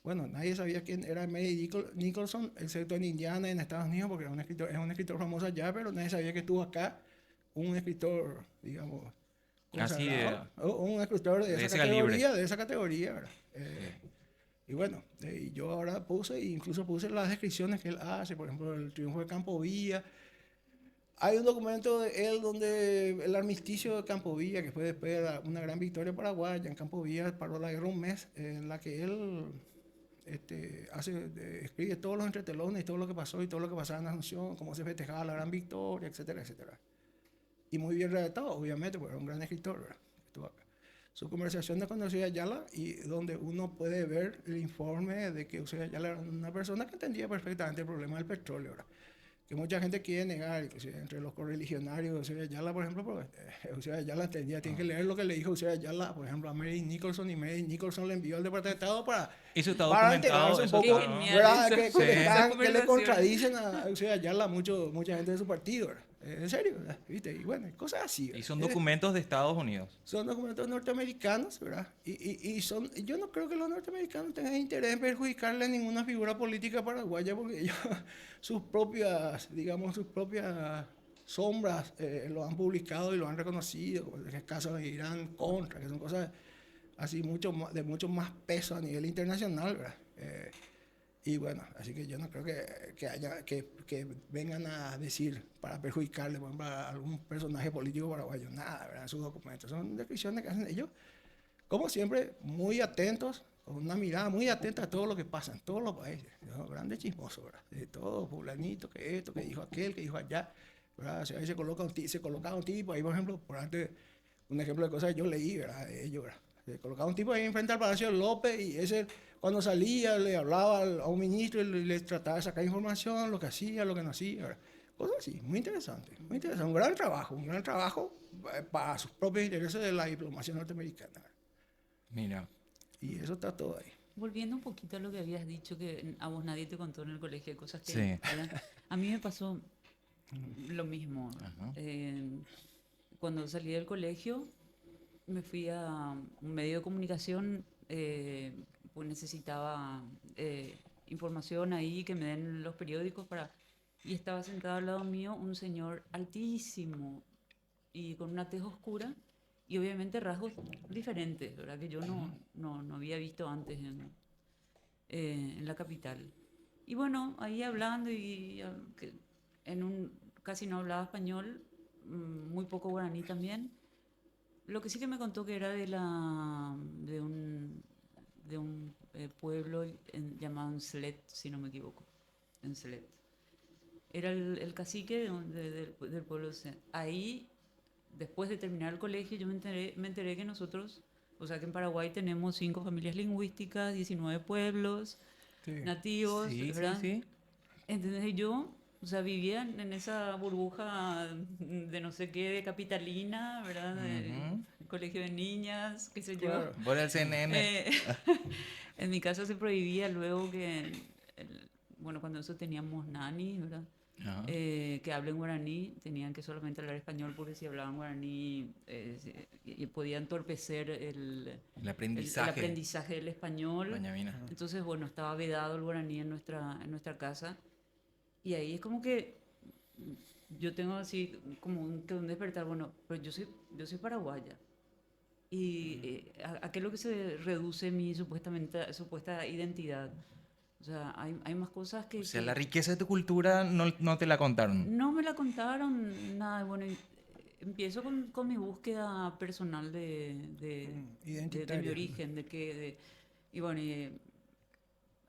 Bueno, nadie sabía quién era Mary Nicholson, excepto en Indiana y en Estados Unidos, porque es un escritor famoso allá, pero nadie sabía que estuvo acá un escritor, digamos,
Así
consagrado, o un escritor
de ese calibre.
de esa categoría, ¿verdad? Y bueno, yo ahora incluso puse las descripciones que él hace, por ejemplo, el triunfo de Campo Villa. Hay un documento de él donde el armisticio de Campo Villa, que fue después de una gran victoria paraguaya, en Campo Villa paró la guerra un mes, en la que él escribe todos los entretelones y todo lo que pasó y todo lo que pasaba en la Asunción, cómo se festejaba la gran victoria, etcétera, etcétera. Y muy bien redactado, obviamente, porque era un gran escritor, ¿verdad? Estuvo acá. Su conversación de con Eusebio Ayala, y donde uno puede ver el informe de que Eusebio Ayala era una persona que entendía perfectamente el problema del petróleo, ¿verdad? Que mucha gente quiere negar, inclusive entre los correligionarios de Eusebio Ayala, por ejemplo, pues, Eusebio Ayala entendía, tiene que leer lo que le dijo Eusebio Ayala, por ejemplo, a Mary Nicholson, y Mary Nicholson le envió al Departamento de Estado
Eso está
para
documentado,
integrarse un
eso
poco,
está,
Qué
¿no?
genial
¿verdad?
eso.
Sí.
Que le contradicen a Eusebio Ayala mucha gente de su partido, ¿verdad? En serio, ¿verdad? ¿Viste? Y bueno, cosas así,
Y
¿verdad?
son documentos de Estados Unidos.
Son documentos norteamericanos, ¿verdad? Yo no creo que los norteamericanos tengan interés en perjudicarle a ninguna figura política paraguaya, porque ellos, sus propias sombras lo han publicado y lo han reconocido, como el caso de Irán contra, que son cosas así de mucho más peso a nivel internacional, ¿verdad? Y bueno, así que yo no creo que vengan a decir para perjudicarle, por ejemplo, a algún personaje político paraguayo. Nada, ¿verdad? Sus documentos son descripciones que hacen ellos. Como siempre, muy atentos, con una mirada muy atenta a todo lo que pasa en todos los países. ¿No? Grandes chismosos, ¿verdad? De todo, fulanito, que esto, que dijo aquel, que dijo allá. ¿Verdad? O sea, ahí se coloca un tipo, ahí por ejemplo, un ejemplo de cosas que yo leí, ¿verdad? De ellos, ¿verdad? Se colocaba un tipo ahí enfrente al Palacio de López y ese cuando salía le hablaba a un ministro y le trataba de sacar información, lo que hacía, lo que no hacía, ¿verdad? Cosas así, muy interesante, muy interesante. Un gran trabajo para sus propios intereses de la diplomacia norteamericana. ¿Verdad?
Mira.
Y eso está todo ahí.
Volviendo un poquito a lo que habías dicho, que a vos nadie te contó en el colegio, cosas que...
Sí.
A mí me pasó lo mismo.
Ajá.
Cuando salí del colegio, me fui a un medio de comunicación, pues necesitaba información ahí, que me den los periódicos para... Y estaba sentado al lado mío un señor altísimo y con una tez oscura y obviamente rasgos diferentes, ¿verdad? Que yo no había visto antes en la capital. Y bueno, ahí hablando casi no hablaba español, muy poco guaraní también. Lo que sí que me contó que era de un pueblo llamado Enslet, si no me equivoco. Enslet. Era el cacique del pueblo de Enslet. Ahí, después de terminar el colegio, yo me enteré que nosotros, o sea que en Paraguay tenemos 5 familias lingüísticas, 19 pueblos
Sí.
nativos,
Sí,
¿verdad?
sí.
Entonces yo, o sea, vivía en esa burbuja de no sé qué, de capitalina, ¿verdad?
Ujú.
Colegio de niñas, qué sé yo.
Claro.
Por el CNN.
Eh, en mi casa se prohibía luego bueno, cuando eso teníamos nanis, ¿verdad?
Ajá.
Que hablen guaraní, tenían que solamente hablar español porque si hablaban guaraní y podía entorpecer
El aprendizaje.
aprendizaje del español.
Bañamina.
Entonces, bueno, estaba vedado el guaraní en nuestra casa. Y ahí es como que yo tengo así como un despertar, bueno, pero yo soy paraguaya. ¿Y a qué es lo que se reduce mi supuesta identidad? O sea, hay más cosas
O sea, la riqueza de tu cultura no te la contaron.
no me la contaron nada. Bueno, empiezo con mi búsqueda personal de mi
Identitaria.
origen, y bueno,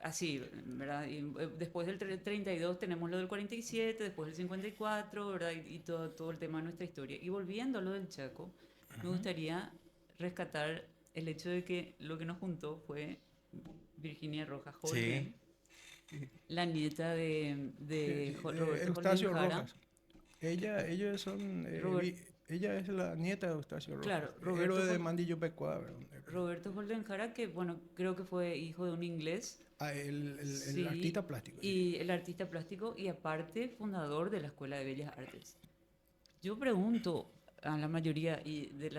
así, ¿verdad? Y después del 32 tenemos lo del 47, después del 54, ¿verdad? Y todo el tema de nuestra historia. Y volviendo a lo del Chaco, me gustaría rescatar el hecho de que lo que nos juntó fue Virginia Rojas Holden, la nieta de Roberto
Eustacio
Holden Jara.
Rojas. Ellos son, ella es la nieta de Eustacio Rojas,
Claro, Roberto
héroe de
Hol-
Mandillo Pecuá. ¿Verdad?
Roberto Holden Jara, que bueno, creo que fue hijo de un inglés.
Ah, el
Sí,
artista plástico.
y el artista plástico y aparte fundador de la Escuela de Bellas Artes. Yo pregunto a la mayoría de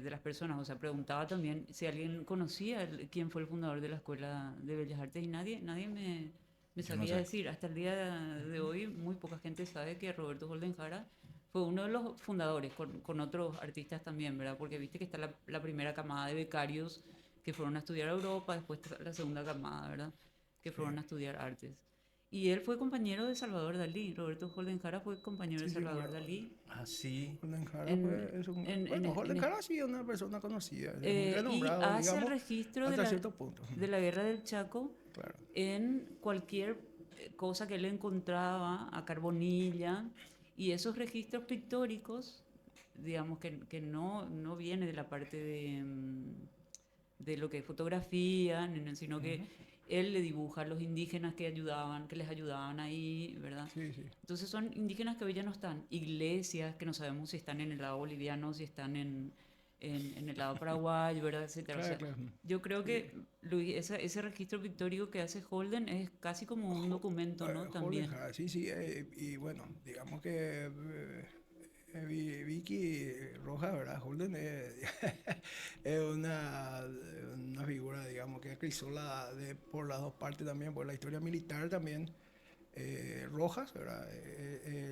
las personas, o sea, preguntaba también si alguien conocía quién fue el fundador de la Escuela de Bellas Artes y nadie me
Yo no
sabía
sé.
decir. Hasta el día de hoy muy poca gente sabe que Roberto Holden Jara fue uno de los fundadores con otros artistas también, ¿verdad? Porque viste que está la primera camada de becarios que fueron a estudiar a Europa, después la segunda camada, ¿verdad? Que fueron a estudiar artes. Y él fue compañero de Salvador Dalí. Roberto Holden Jara fue compañero de
Sí,
Salvador
claro.
Dalí.
Ah, sí.
Holden Jara
En-
es un,
en-
bueno,
en-
Holden
en-
Jara sí es una persona conocida, es muy
y
renombrado,
hace el
digamos,
registro
hasta cierto punto.
de la guerra del Chaco
Claro.
en cualquier cosa que él encontraba, a Carbonilla, y esos registros pictóricos, digamos que no viene de la parte de lo que es fotografía, sino que él le dibuja a los indígenas que les ayudaban ahí, ¿verdad?
Sí, sí.
Entonces son indígenas que hoy ya no están, iglesias que no sabemos si están en el lado boliviano, si están en el lado paraguayo, ¿verdad? Etcétera. O
Claro,
sea,
claro.
yo creo que ese registro pictórico que hace Holden es casi como un documento, ¿no?
Holden
También.
Jara, sí, sí, y bueno, digamos que Vicky Rojas, ¿verdad? Holden es una figura, digamos, que acrisó por las dos partes también, por la historia militar también. Rojas, ¿verdad?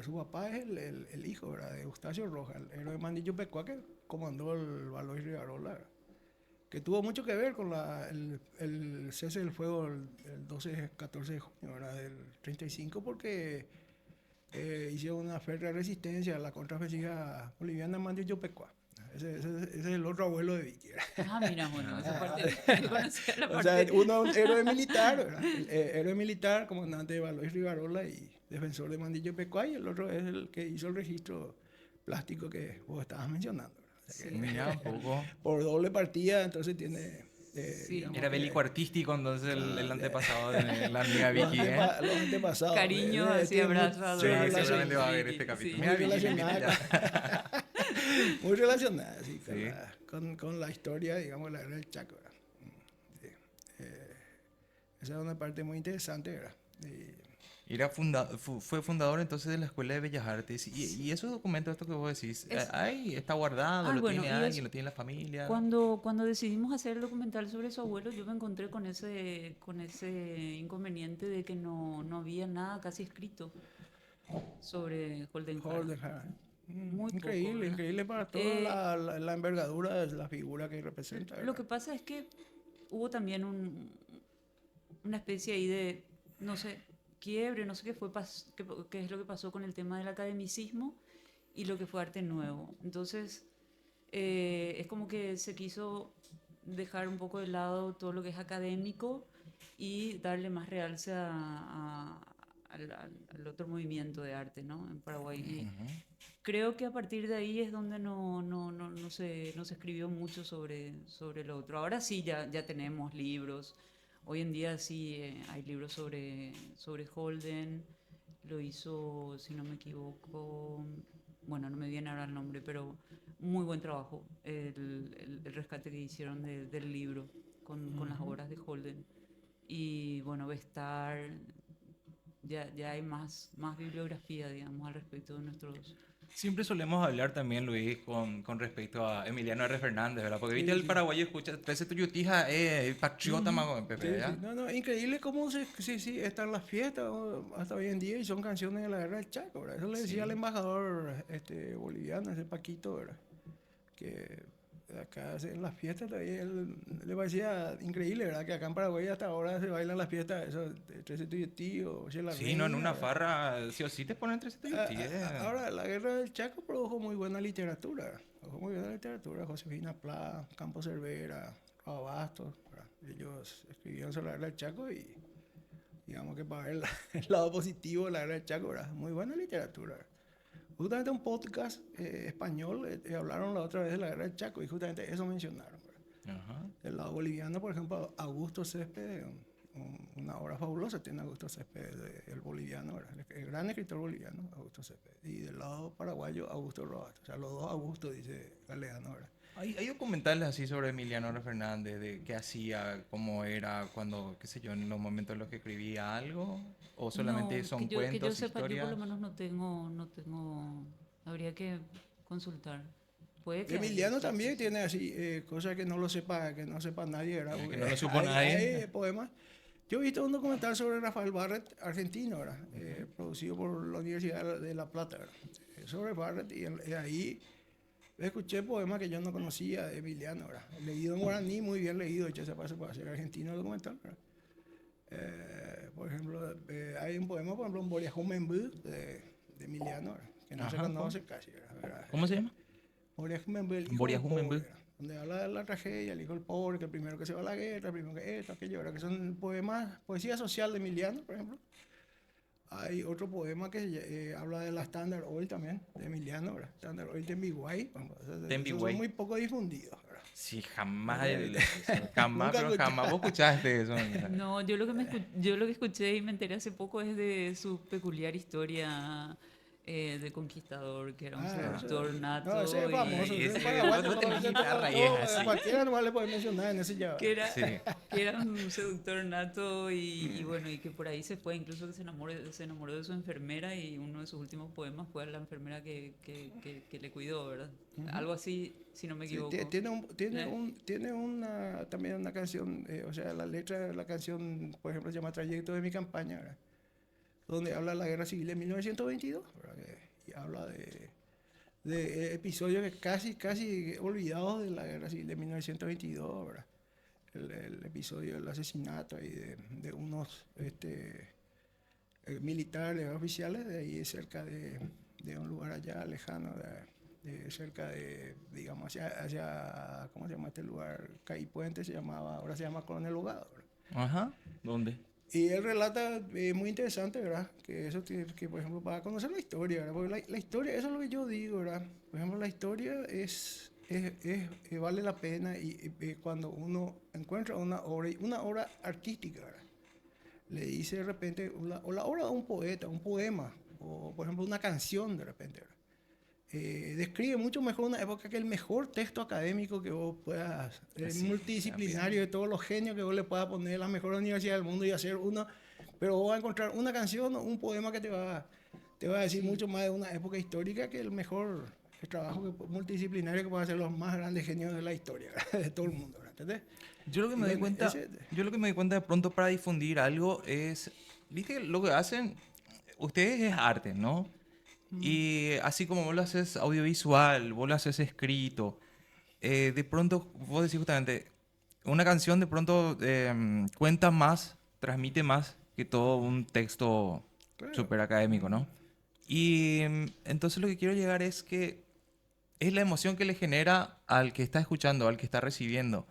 Su papá es el hijo, ¿verdad? De Eustacio Rojas, el héroe de Mandillo Pecuá que comandó el Valois Rivarola, ¿verdad? que tuvo mucho que ver con el cese del fuego el 14 de junio, ¿verdad? Del 35, porque hicieron una férrea resistencia a la contraofensiva boliviana Mandiyopecua. Ese es el otro abuelo de Vicky.
Mira, bueno, esa parte no conocía la
O sea,
parte.
uno es un héroe militar, ¿verdad? Héroe militar, comandante de Valois Rivarola y defensor de Mandiyopecua, y el otro es el que hizo el registro plástico que vos estabas mencionando, ¿verdad? O sea, que
Mira un poco.
por doble partida, entonces tiene...
Sí.
digamos
Era
que
bélico artístico, entonces el antepasado de la amiga
los
Vicky, ¿eh?
los antepasados.
Cariño, así
tiene
abrazado.
Sí,
mucha
seguramente va a ver
Sí,
este capítulo.
sí.
Mira,
muy
Vicky,
relacionada, muy relacionada, sí,
Sí.
con la historia, digamos, la era del Chaco, ¿verdad? Sí. Esa es una parte muy interesante, ¿verdad?
fue fundador entonces de la Escuela de Bellas Artes. Y esos documentos, esto que vos decís, ahí está guardado, lo
bueno,
tiene
y
alguien,
eso-
lo tiene la familia.
Cuando decidimos hacer el documental sobre su abuelo, yo me encontré con ese inconveniente de que no había nada casi escrito sobre Holden Jara.
Holden Jara.
Muy poco,
Increíble,
¿verdad?
increíble para toda la envergadura de la figura que representa.
Lo que
¿verdad?
pasa es que hubo también una especie ahí de, no sé, quiebre, no sé qué es lo que pasó con el tema del academicismo y lo que fue arte nuevo. Entonces, es como que se quiso dejar un poco de lado todo lo que es académico y darle más realce al otro movimiento de arte, ¿no? En Paraguay. Y creo que a partir de ahí es donde no se escribió mucho sobre lo otro. Ahora sí, ya tenemos libros. Hoy en día sí hay libros sobre Holden. Lo hizo, si no me equivoco, bueno, no me viene ahora el nombre, pero muy buen trabajo el rescate que hicieron del libro con las obras de Holden. Y bueno, Vestar, ya hay más bibliografía, digamos, al respecto de nuestros...
Siempre solemos hablar también, Luis, con respecto a Emiliano R. Fernández, ¿verdad? Porque
Sí,
viste, el
sí.
paraguayo escucha, pese tu yutija, patriota, mago,
Sí,
Pepe, ¿ya?
sí. No, increíble cómo sí, están las fiestas hasta hoy en día y son canciones de la guerra del Chaco, ¿verdad? Eso le decía
Sí.
al embajador boliviano, ese Paquito, ¿verdad? Que acá en las fiestas todavía le parecía increíble, ¿verdad? Que acá en Paraguay hasta ahora se bailan las fiestas, eso, 13 Tuyutí o Che la
Sí, no, en
Reina,
una
¿verdad?
farra, sí o sí te ponen 13 tuyutí,
Ahora, la guerra del Chaco produjo muy buena literatura. Produjo muy buena literatura. Josefina Pla, Campos Cervera, Roa Bastos. ¿Verdad? Ellos escribieron sobre la guerra del Chaco y digamos que para ver el lado positivo de la guerra del Chaco, ¿verdad? Muy buena literatura. ¿Verdad? Justamente un podcast español hablaron la otra vez de la guerra del Chaco y justamente eso mencionaron. ¿Verdad?
Ajá.
Del lado boliviano, por ejemplo, Augusto Céspedes, una obra fabulosa tiene Augusto Céspedes, el boliviano, ¿verdad? El gran escritor boliviano, Augusto Céspedes. Y del lado paraguayo, Augusto Robato. O sea, los dos Augusto, dice Galeano, ¿verdad?
Hay documentales así sobre Emiliano R. Fernández, de qué hacía, cómo era, cuando, qué sé yo, en los momentos en los que escribía algo, o solamente
No,
son
que
cuentos,
yo sepa, yo por
historias.
lo menos no tengo, habría que consultar. Puede que
Emiliano
haya, sí,
también
sí, sí.
tiene así cosas que no sepa nadie, ¿verdad?
Que
Porque
no lo supo nadie.
hay poemas. Yo he visto un documental sobre Rafael Barrett, argentino, ¿verdad? Producido por la Universidad de La Plata, ¿verdad? Sobre Barrett y ahí escuché poemas que yo no conocía de Emiliano, ¿verdad? Leído en guaraní, muy bien leído, hecho ese paso para ser argentino el documental, ¿verdad? Por ejemplo, hay un poema, por ejemplo, un Boriajumembú de Emiliano, ¿verdad? Que no se
Ajá,
conoce casi, ¿verdad?
¿Cómo se llama?
Boriajumembú, el hijo del
Boriajumembú.
pobre, ¿verdad? Donde habla de la tragedia, el hijo del pobre, que el primero que se va a la guerra, el primero que esto, aquello, ¿verdad? Que son poemas, poesía social de Emiliano, por ejemplo. Hay otro poema que habla de la Standard Oil también, de Emiliano, ¿verdad? Standard Oil Tembiguay.
Tembiguay.
Son muy poco difundidos, ¿verdad?
Sí, jamás,
Nunca
jamás, pero
escuché.
jamás vos escuchaste eso.
No, yo lo que escuché y me enteré hace poco es de su peculiar historia de conquistador, que era un seductor nato.
No, ese es famoso,
y
ese es
ese-
paraguayo,
no tenés
ese
guitarra y
todo,
es así.
cualquiera nomás le puede mencionar en ese ya.
que era,
Sí.
que era un seductor nato y bueno, y que por ahí se fue, incluso que se enamoró de su enfermera y uno de sus últimos poemas fue a la enfermera que le cuidó, ¿verdad? Algo así, si no me
Sí,
equivoco.
tiene también una canción, o sea, la letra de la canción, por ejemplo, se llama Trayecto de mi campaña, ¿verdad? Donde habla de la guerra civil de 1922, ¿verdad? Y habla de de episodios que casi olvidados de la guerra civil de 1922, ¿verdad? El episodio del asesinato ahí de unos militares oficiales de ahí cerca de un lugar allá lejano, cerca de, digamos, hacia, ¿cómo se llama este lugar? Caipuente se llamaba, ahora se llama Coronel Hogado, ¿verdad?
Ajá. ¿Dónde?
Y él relata, muy interesante, ¿verdad? Que eso, que por ejemplo, para conocer la historia, ¿verdad? Porque la historia, eso es lo que yo digo, ¿verdad? Por ejemplo, la historia vale la pena y cuando uno encuentra una obra artística, ¿verdad? Le dice de repente, o la obra de un poeta, un poema, o por ejemplo una canción de repente, ¿verdad? Describe mucho mejor una época que el mejor texto académico que vos puedas, multidisciplinario de todos los genios que vos le puedas poner en la mejor universidad del mundo y hacer uno, pero vos vas a encontrar una canción o un poema que te va a decir mucho más de una época histórica que el mejor trabajo multidisciplinario que pueden hacer los más grandes genios de la historia, ¿verdad? De todo el mundo, ¿verdad? ¿Entendés?
Yo lo que me doy cuenta, yo lo que me doy cuenta de pronto para difundir algo es, viste, lo que hacen ustedes es arte, ¿no? Y así como vos lo haces audiovisual, vos lo haces escrito, de pronto vos decís justamente, una canción de pronto cuenta más, transmite más que todo un texto súper académico, ¿no? Y entonces lo que quiero llegar es que es la emoción que le genera al que está escuchando, al que está recibiendo.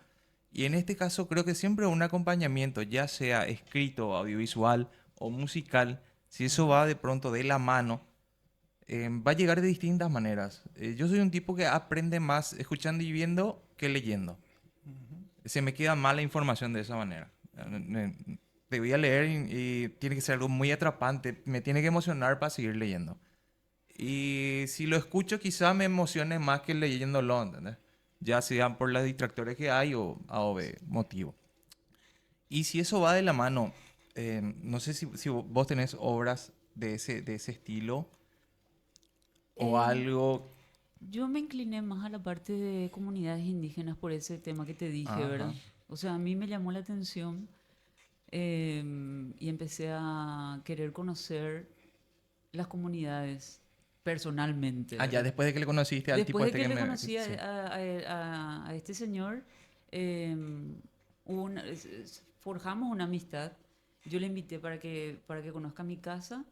Y en este caso creo que siempre un acompañamiento, ya sea escrito, audiovisual o musical, si eso va de pronto de la mano, va a llegar de distintas maneras. Yo soy un tipo que aprende más escuchando y viendo que leyendo. Se me queda mal la información de esa manera. Te voy a leer y tiene que ser algo muy atrapante, me tiene que emocionar para seguir leyendo. Y si lo escucho, quizá me emocione más que leyéndolo, ¿entendés? Ya sea por los distractores que hay o A o B motivo. Y si eso va de la mano, no sé si vos tenés obras de ese estilo o
Eh,
algo.
yo me incliné más a la parte de comunidades indígenas por ese tema que te dije, ¿verdad?
Ajá.
O sea, a mí me llamó la atención y empecé a querer conocer las comunidades personalmente,
Ah, ya
¿verdad?
después de que le conociste al tipo
Después de
este
que
que
le
me...
conocí
Sí.
a este señor, forjamos una amistad. Yo le invité para que conozca mi casa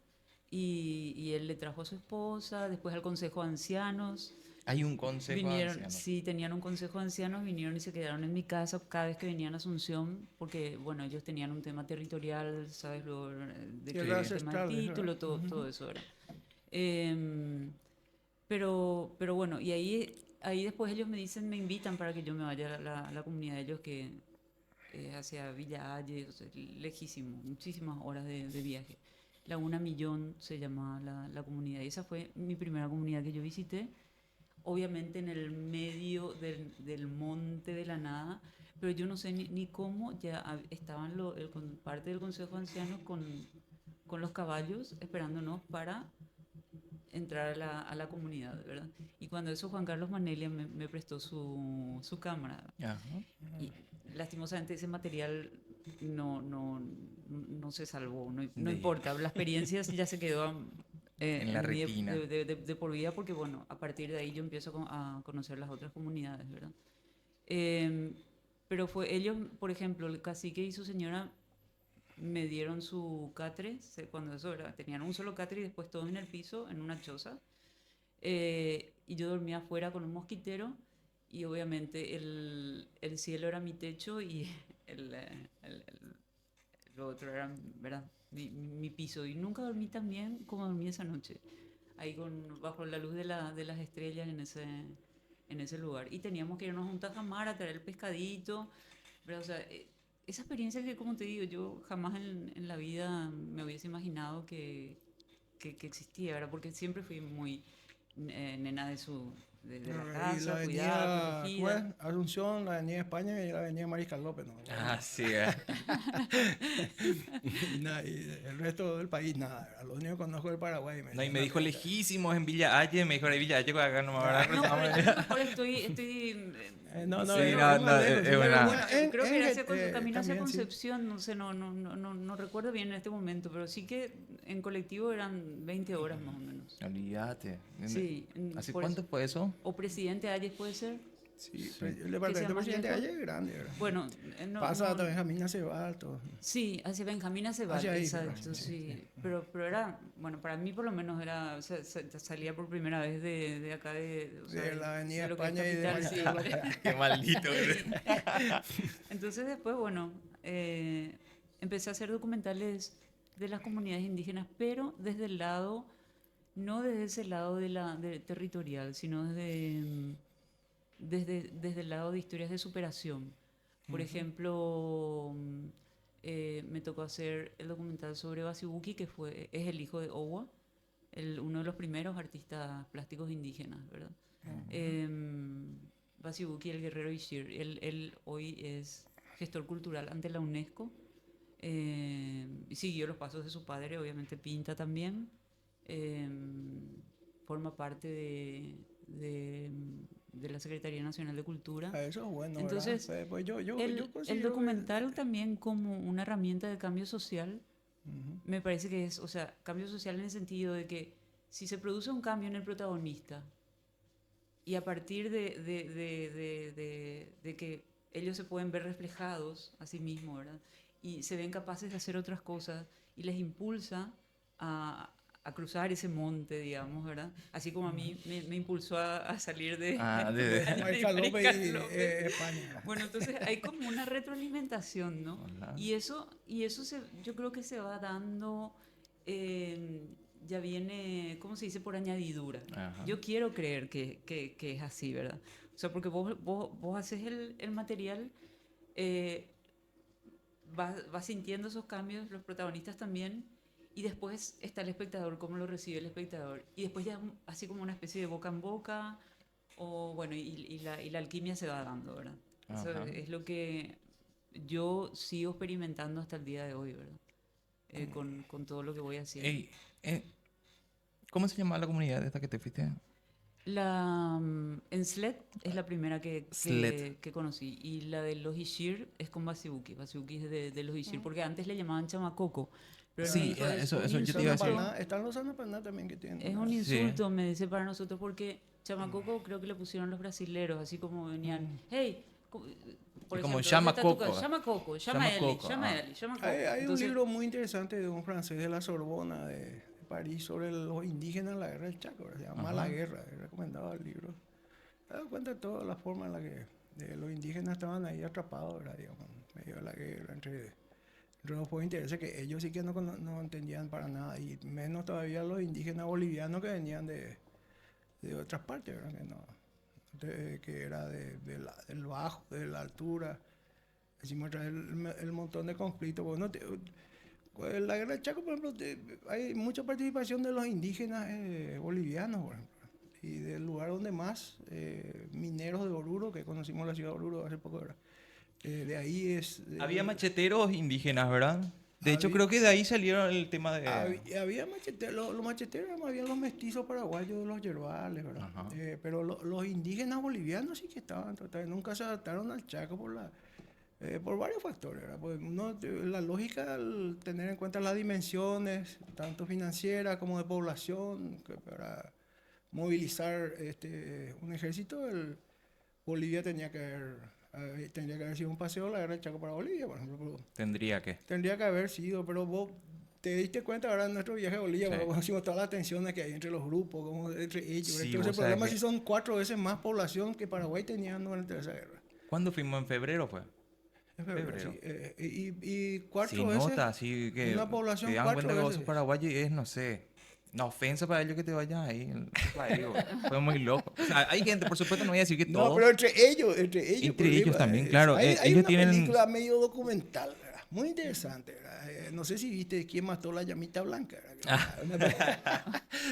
y él le trajo a su esposa, después al consejo de ancianos.
Hay un consejo de
Vinieron,
ancianos.
sí, tenían un consejo de ancianos, vinieron y se quedaron en mi casa cada vez que venían a Asunción, porque, bueno, ellos tenían un tema territorial, ¿sabes? De que
Tierras
el tema del
ancestrales, ¿verdad?
título, todo eso era. Em, pero bueno, y ahí después ellos me dicen, me invitan para que yo me vaya a la comunidad de ellos que hacia Villa Ayes, o sea, lejísimo, muchísimas horas de viaje. Laguna Millón se llama la comunidad y esa fue mi primera comunidad que yo visité, obviamente en el medio del monte de la nada, pero yo no sé ni cómo ya estaban parte del Consejo de Ancianos con los caballos esperándonos para entrar a la comunidad, ¿verdad? Y cuando eso Juan Carlos Manelia me prestó su cámara
Ajá.
y lastimosamente ese material no se salvó, no
De-
importa, la experiencia ya se quedó
en la
en mí
retina.
de por vida porque bueno, a partir de ahí yo empiezo a conocer las otras comunidades, ¿verdad? Em, pero fue ellos, por ejemplo, el cacique y su señora me dieron su catre, cuando eso era, tenían un solo catre y después todos en el piso, en una choza. Y yo dormía afuera con un mosquitero y obviamente el cielo era mi techo y el, eh, el- el- lo otro era, ¿verdad? Mi piso. Y nunca dormí tan bien como dormí esa noche, ahí bajo la luz de las estrellas en ese lugar. Y teníamos que irnos a un tajamar a traer el pescadito, ¿verdad? O sea, esa experiencia que, como te digo, yo jamás en la vida me hubiese imaginado que existía, ¿verdad? Porque siempre fui muy nena de la
Y
casa,
la
cuidada,
avenida, ¿cómo es?
protegida.
Asunción, la avenida España y la avenida Mariscal López, ¿no?
Ah, sí,
Y nada, y el resto del país, nada. ¿Verdad? Lo único que conozco es el Paraguay.
No, y me
decían,
dijo
"Acá".
lejísimos en Villa Halle, me dijo, Villa Halle, acá no me habrá
No,
cruzado.
pero yo a lo mejor
No, no,
Sí,
es
no,
más
no,
lejos,
es
sí,
una-
pero
bueno, creo que era hacia camino hacia
también, sí.
Concepción, no sé, no recuerdo bien en este momento, pero sí que en colectivo eran 20 horas más o menos.
Olvídate.
Sí,
¿Hace
por
cuánto
eso.
fue eso?
O Presidente Ayes puede ser.
Sí,
Sí.
el departamento
más
presidente
lejos.
allá es grande, ¿verdad?
Bueno, no,
Pasa
no-
también Benjamín Aceval, todo.
sí, hacia Benjamín Aceval,
Hacia ahí,
exacto,
perdón,
sí. Pero era, bueno, para mí por lo menos era, o sea, salía por primera vez de acá o sea,
De la avenida
lo que es
España y de
capital, sí.
Mariscal López.
Qué maldito.
Entonces después, bueno, empecé a hacer documentales de las comunidades indígenas, pero desde el lado, no desde ese lado de territorial, sino desde el lado de historias de superación. Por ejemplo, me tocó hacer el documental sobre Basibuki, que es el hijo de Owa, uno de los primeros artistas plásticos indígenas, ¿verdad? Basibuki, el guerrero Ishir, él hoy es gestor cultural ante la UNESCO, y siguió los pasos de su padre, obviamente pinta también, forma parte de la Secretaría Nacional de Cultura.
Eso es bueno,
Entonces,
¿verdad? Pues yo
el
considero que-
documental también como una herramienta de cambio social,
Ujú.
me parece que es, o sea, cambio social en el sentido de que si se produce un cambio en el protagonista y a partir de que ellos se pueden ver reflejados a sí mismos, ¿verdad? Y se ven capaces de hacer otras cosas y les impulsa a cruzar ese monte, digamos, ¿verdad? Así como a mí me impulsó a salir de...
Mariscal López y
Mariscal López.
España.
Bueno, entonces hay como una retroalimentación, ¿no?
Hola.
Y eso yo creo que se va dando, ya viene, ¿cómo se dice? Por añadidura.
Ajá.
Yo quiero creer que es así, ¿verdad? O sea, porque vos haces el material, vas sintiendo esos cambios, los protagonistas también, y después está el espectador, cómo lo recibe el espectador. Y después ya así como una especie de boca en boca, o bueno, y la alquimia se va dando, ¿verdad? Eso
Ajá.
es lo que yo sigo experimentando hasta el día de hoy, ¿verdad? Con todo lo que voy haciendo.
Ey, ¿cómo se llama la comunidad esta que te fuiste?
En Sled es la primera
Sled.
que conocí. Y la de los Ishir es con Basibuki. Basibuki es de los Ishir, porque antes le llamaban Chamacoco. Pero
Sí,
eso es
eso
un
yo te iba a decir.
insulto.
Están los Anapaná también que tienen.
Es
¿no?
un
Sí.
insulto, me dice, para nosotros, porque Chamacoco creo que le pusieron los brasileros, así como venían, hey, por
como
ejemplo,
llama
¿dónde está tu
Coco.
casa? Llama Coco, llama
Llama
a Eli,
Coco,
llama
ah.
a Eli, llama a Coco.
Hay un
Entonces,
libro muy interesante de un francés de la Sorbona de París sobre los indígenas en la guerra del Chaco, ¿verdad? Se llama
Ajá.
La Guerra, he recomendado el libro. Te das cuenta de toda la forma en la que los indígenas estaban ahí atrapados, ¿verdad? Digamos, en medio de la guerra, entre los pueblos intereses que ellos sí que no entendían para nada, y menos todavía los indígenas bolivianos que venían de otras partes, ¿verdad? Que era del bajo, de la altura. Decimos otra vez el montón de conflictos. Bueno, la guerra del Chaco, por ejemplo, hay mucha participación de los indígenas bolivianos, por ejemplo, y del lugar donde más mineros de Oruro, que conocimos la ciudad de Oruro hace poco, ¿verdad? De ahí es...
Había macheteros indígenas, ¿verdad? De hecho,
Había-
creo que de ahí salieron el tema de...
Había macheteros, los macheteros eran más bien los mestizos paraguayos, los yerbales, ¿verdad?
Ajá.
Pero los indígenas bolivianos sí que estaban totalmente, nunca se adaptaron al Chaco por varios factores, ¿verdad? Pues la lógica, al tener en cuenta las dimensiones, tanto financieras como de población, que para movilizar un ejército, Bolivia tendría que haber sido un paseo la guerra del Chaco para Bolivia, por ejemplo. Pero
Tendría que.
tendría que haber sido, pero vos te diste cuenta ahora en nuestro viaje a Bolivia,
Sí.
cuando conocimos todas las tensiones que hay entre los grupos, como entre ellos.
Sí,
Entonces,
vos
el
sabés
problema
que-
sí son 4 veces más población que Paraguay tenía durante esa guerra.
¿Cuándo fuimos? ¿En febrero fue?
En febrero,
Febrero.
sí. Y 4
Sí,
veces...
nota, así que
una población
se dan
4
cuenta que vos sos
veces.
paraguayo y es, no sé, una ofensa para ellos que te vayas ahí. Fue muy loco. O sea, hay gente, por supuesto, no voy a decir que
No,
todos.
pero entre ellos.
Entre
por
ellos
ejemplo,
también, claro,
Hay
ellos
una
tienen-
película medio documental, ¿verdad? Muy interesante, ¿verdad? No sé si viste quién mató la llamita blanca.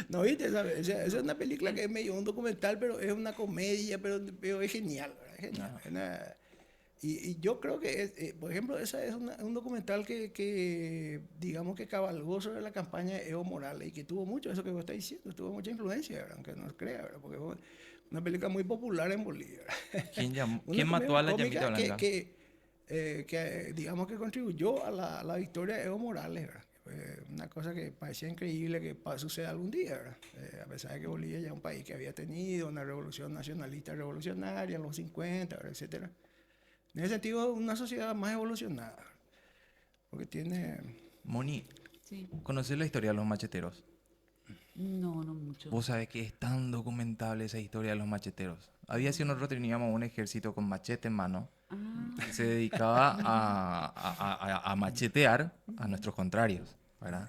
¿No viste? Esa es una película que es medio un documental, pero es una comedia, pero es genial, ¿verdad? Es genial. Y yo creo que, por ejemplo, esa es un documental que, digamos que cabalgó sobre la campaña de Evo Morales y que tuvo mucho, eso que vos estás diciendo, tuvo mucha influencia, ¿verdad? Aunque no se crea, ¿verdad? Porque fue una película muy popular en Bolivia, ¿verdad?
¿Quién mató a la llamita
Cómica
blanca?
digamos que contribuyó a la victoria de Evo Morales, ¿verdad? Una cosa que parecía increíble que suceda algún día, ¿verdad? A pesar de que Bolivia ya es un país que había tenido una revolución nacionalista revolucionaria en los 50, ¿verdad? Etcétera. En ese sentido, una sociedad más evolucionada, porque tiene...
Moni,
Sí.
¿conoces la historia de los macheteros?
No, no mucho.
Vos sabés que es tan documentable esa historia de los macheteros. Había sido nosotros teníamos un ejército con machete en mano
Ah,
que se dedicaba a machetear a nuestros contrarios, ¿verdad?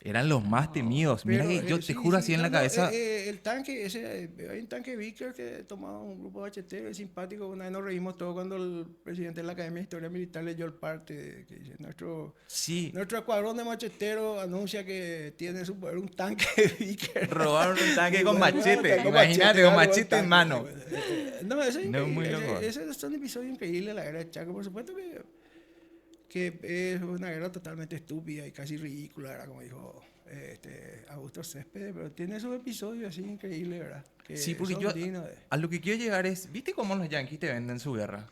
Eran los más temidos. Mira
Pero,
que yo te
sí,
juro
sí,
así en
no,
la
no,
cabeza.
el tanque, hay un tanque Vickers que tomaba un grupo de macheteros, es simpático. Una vez nos reímos todos cuando el presidente de la Academia de Historia Militar leyó el parte que dice,
Sí,
nuestro escuadrón de macheteros anuncia que tiene su poder un tanque Vickers.
robaron un tanque con
Bueno,
machete.
con
Imagínate, con
algo,
machete en
tanque,
mano.
No, eso es
No, muy
increíble.
loco.
Ese es un episodio increíble de la guerra de Chaco. Por supuesto que es una guerra totalmente estúpida y casi ridícula, ¿verdad? Como dijo Augusto Céspedes, pero tiene esos episodios así increíbles, ¿verdad? Que
Sí, porque
son
yo
dignos de...
a lo que quiero llegar es, ¿viste cómo los yanquis te venden su guerra?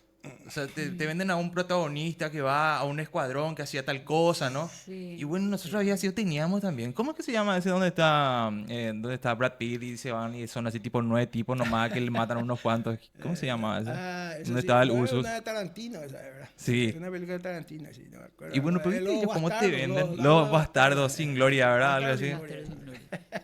O sea, te venden a un protagonista que va a un escuadrón que hacía tal cosa, ¿no?
sí.
Y bueno, nosotros había sido, teníamos también. ¿Cómo es que se llama ese donde está Brad Pitt y se van y son así tipo 9 tipos nomás que le matan a unos cuantos? ¿Cómo se llama ese?
Eso
¿Dónde
sí,
estaba el
bueno, es
Ursus?
una de Tarantino, esa, ¿verdad?
Sí.
Es una película de Tarantino, sí, no me acuerdo.
Y bueno, pero viste
Los
ellos cómo te
bastardos,
venden,
los
los bastardos sin gloria, ¿verdad? Algo
bastardos
así.
sin
Bastardos sin gloria.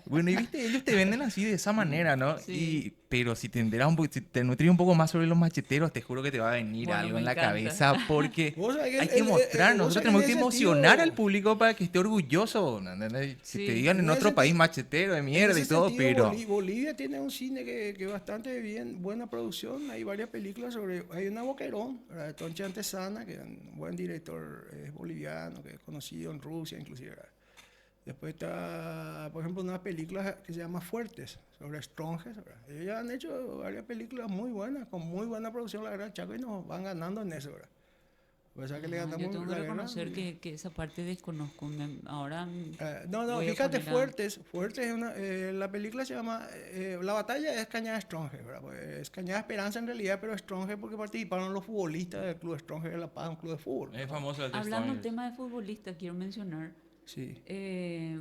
Bueno, y viste, ellos te venden así de esa manera, ¿no?
Sí.
Pero si te enteras si te nutres un poco más sobre los macheteros, te juro que te va a venir
Bueno,
algo
me
en la
encanta.
cabeza porque
Vos sabés que
hay que mostrar,
vos
nosotros
sabés
tenemos
en
que
ese
emocionar
sentido-
al público para que esté orgulloso, ¿no? Que
Sí.
te digan en
En
otro
ese
país
senti-
machetero de
En
mierda y
ese
todo,
sentido,
pero...
Bolivia tiene un cine que bastante bien, buena producción. Hay varias películas sobre... Hay una Boquerón, ¿verdad? De Tonchi Antesana, que es un buen director boliviano, que es conocido en Rusia inclusive, ¿verdad? Después está, por ejemplo, una película que se llama Fuertes, sobre Strongest, ¿verdad? Ellos ya han hecho varias películas muy buenas, con muy buena producción, la verdad, Chaco, y nos van ganando en eso, ¿verdad? O sea que le
Ah,
ganamos
yo tengo que
la guerra.
reconocer que esa parte desconozco. Ahora
No,
voy a
fíjate,
poner a-
Fuertes es una, la película se llama, la batalla es Cañada Strongest, ¿verdad? Pues es Cañada Esperanza en realidad, pero Strongest porque participaron los futbolistas del Club Strongest de La Paz, un club de fútbol.
Es famoso el
Hablando del tema de futbolistas, quiero mencionar,
Sí.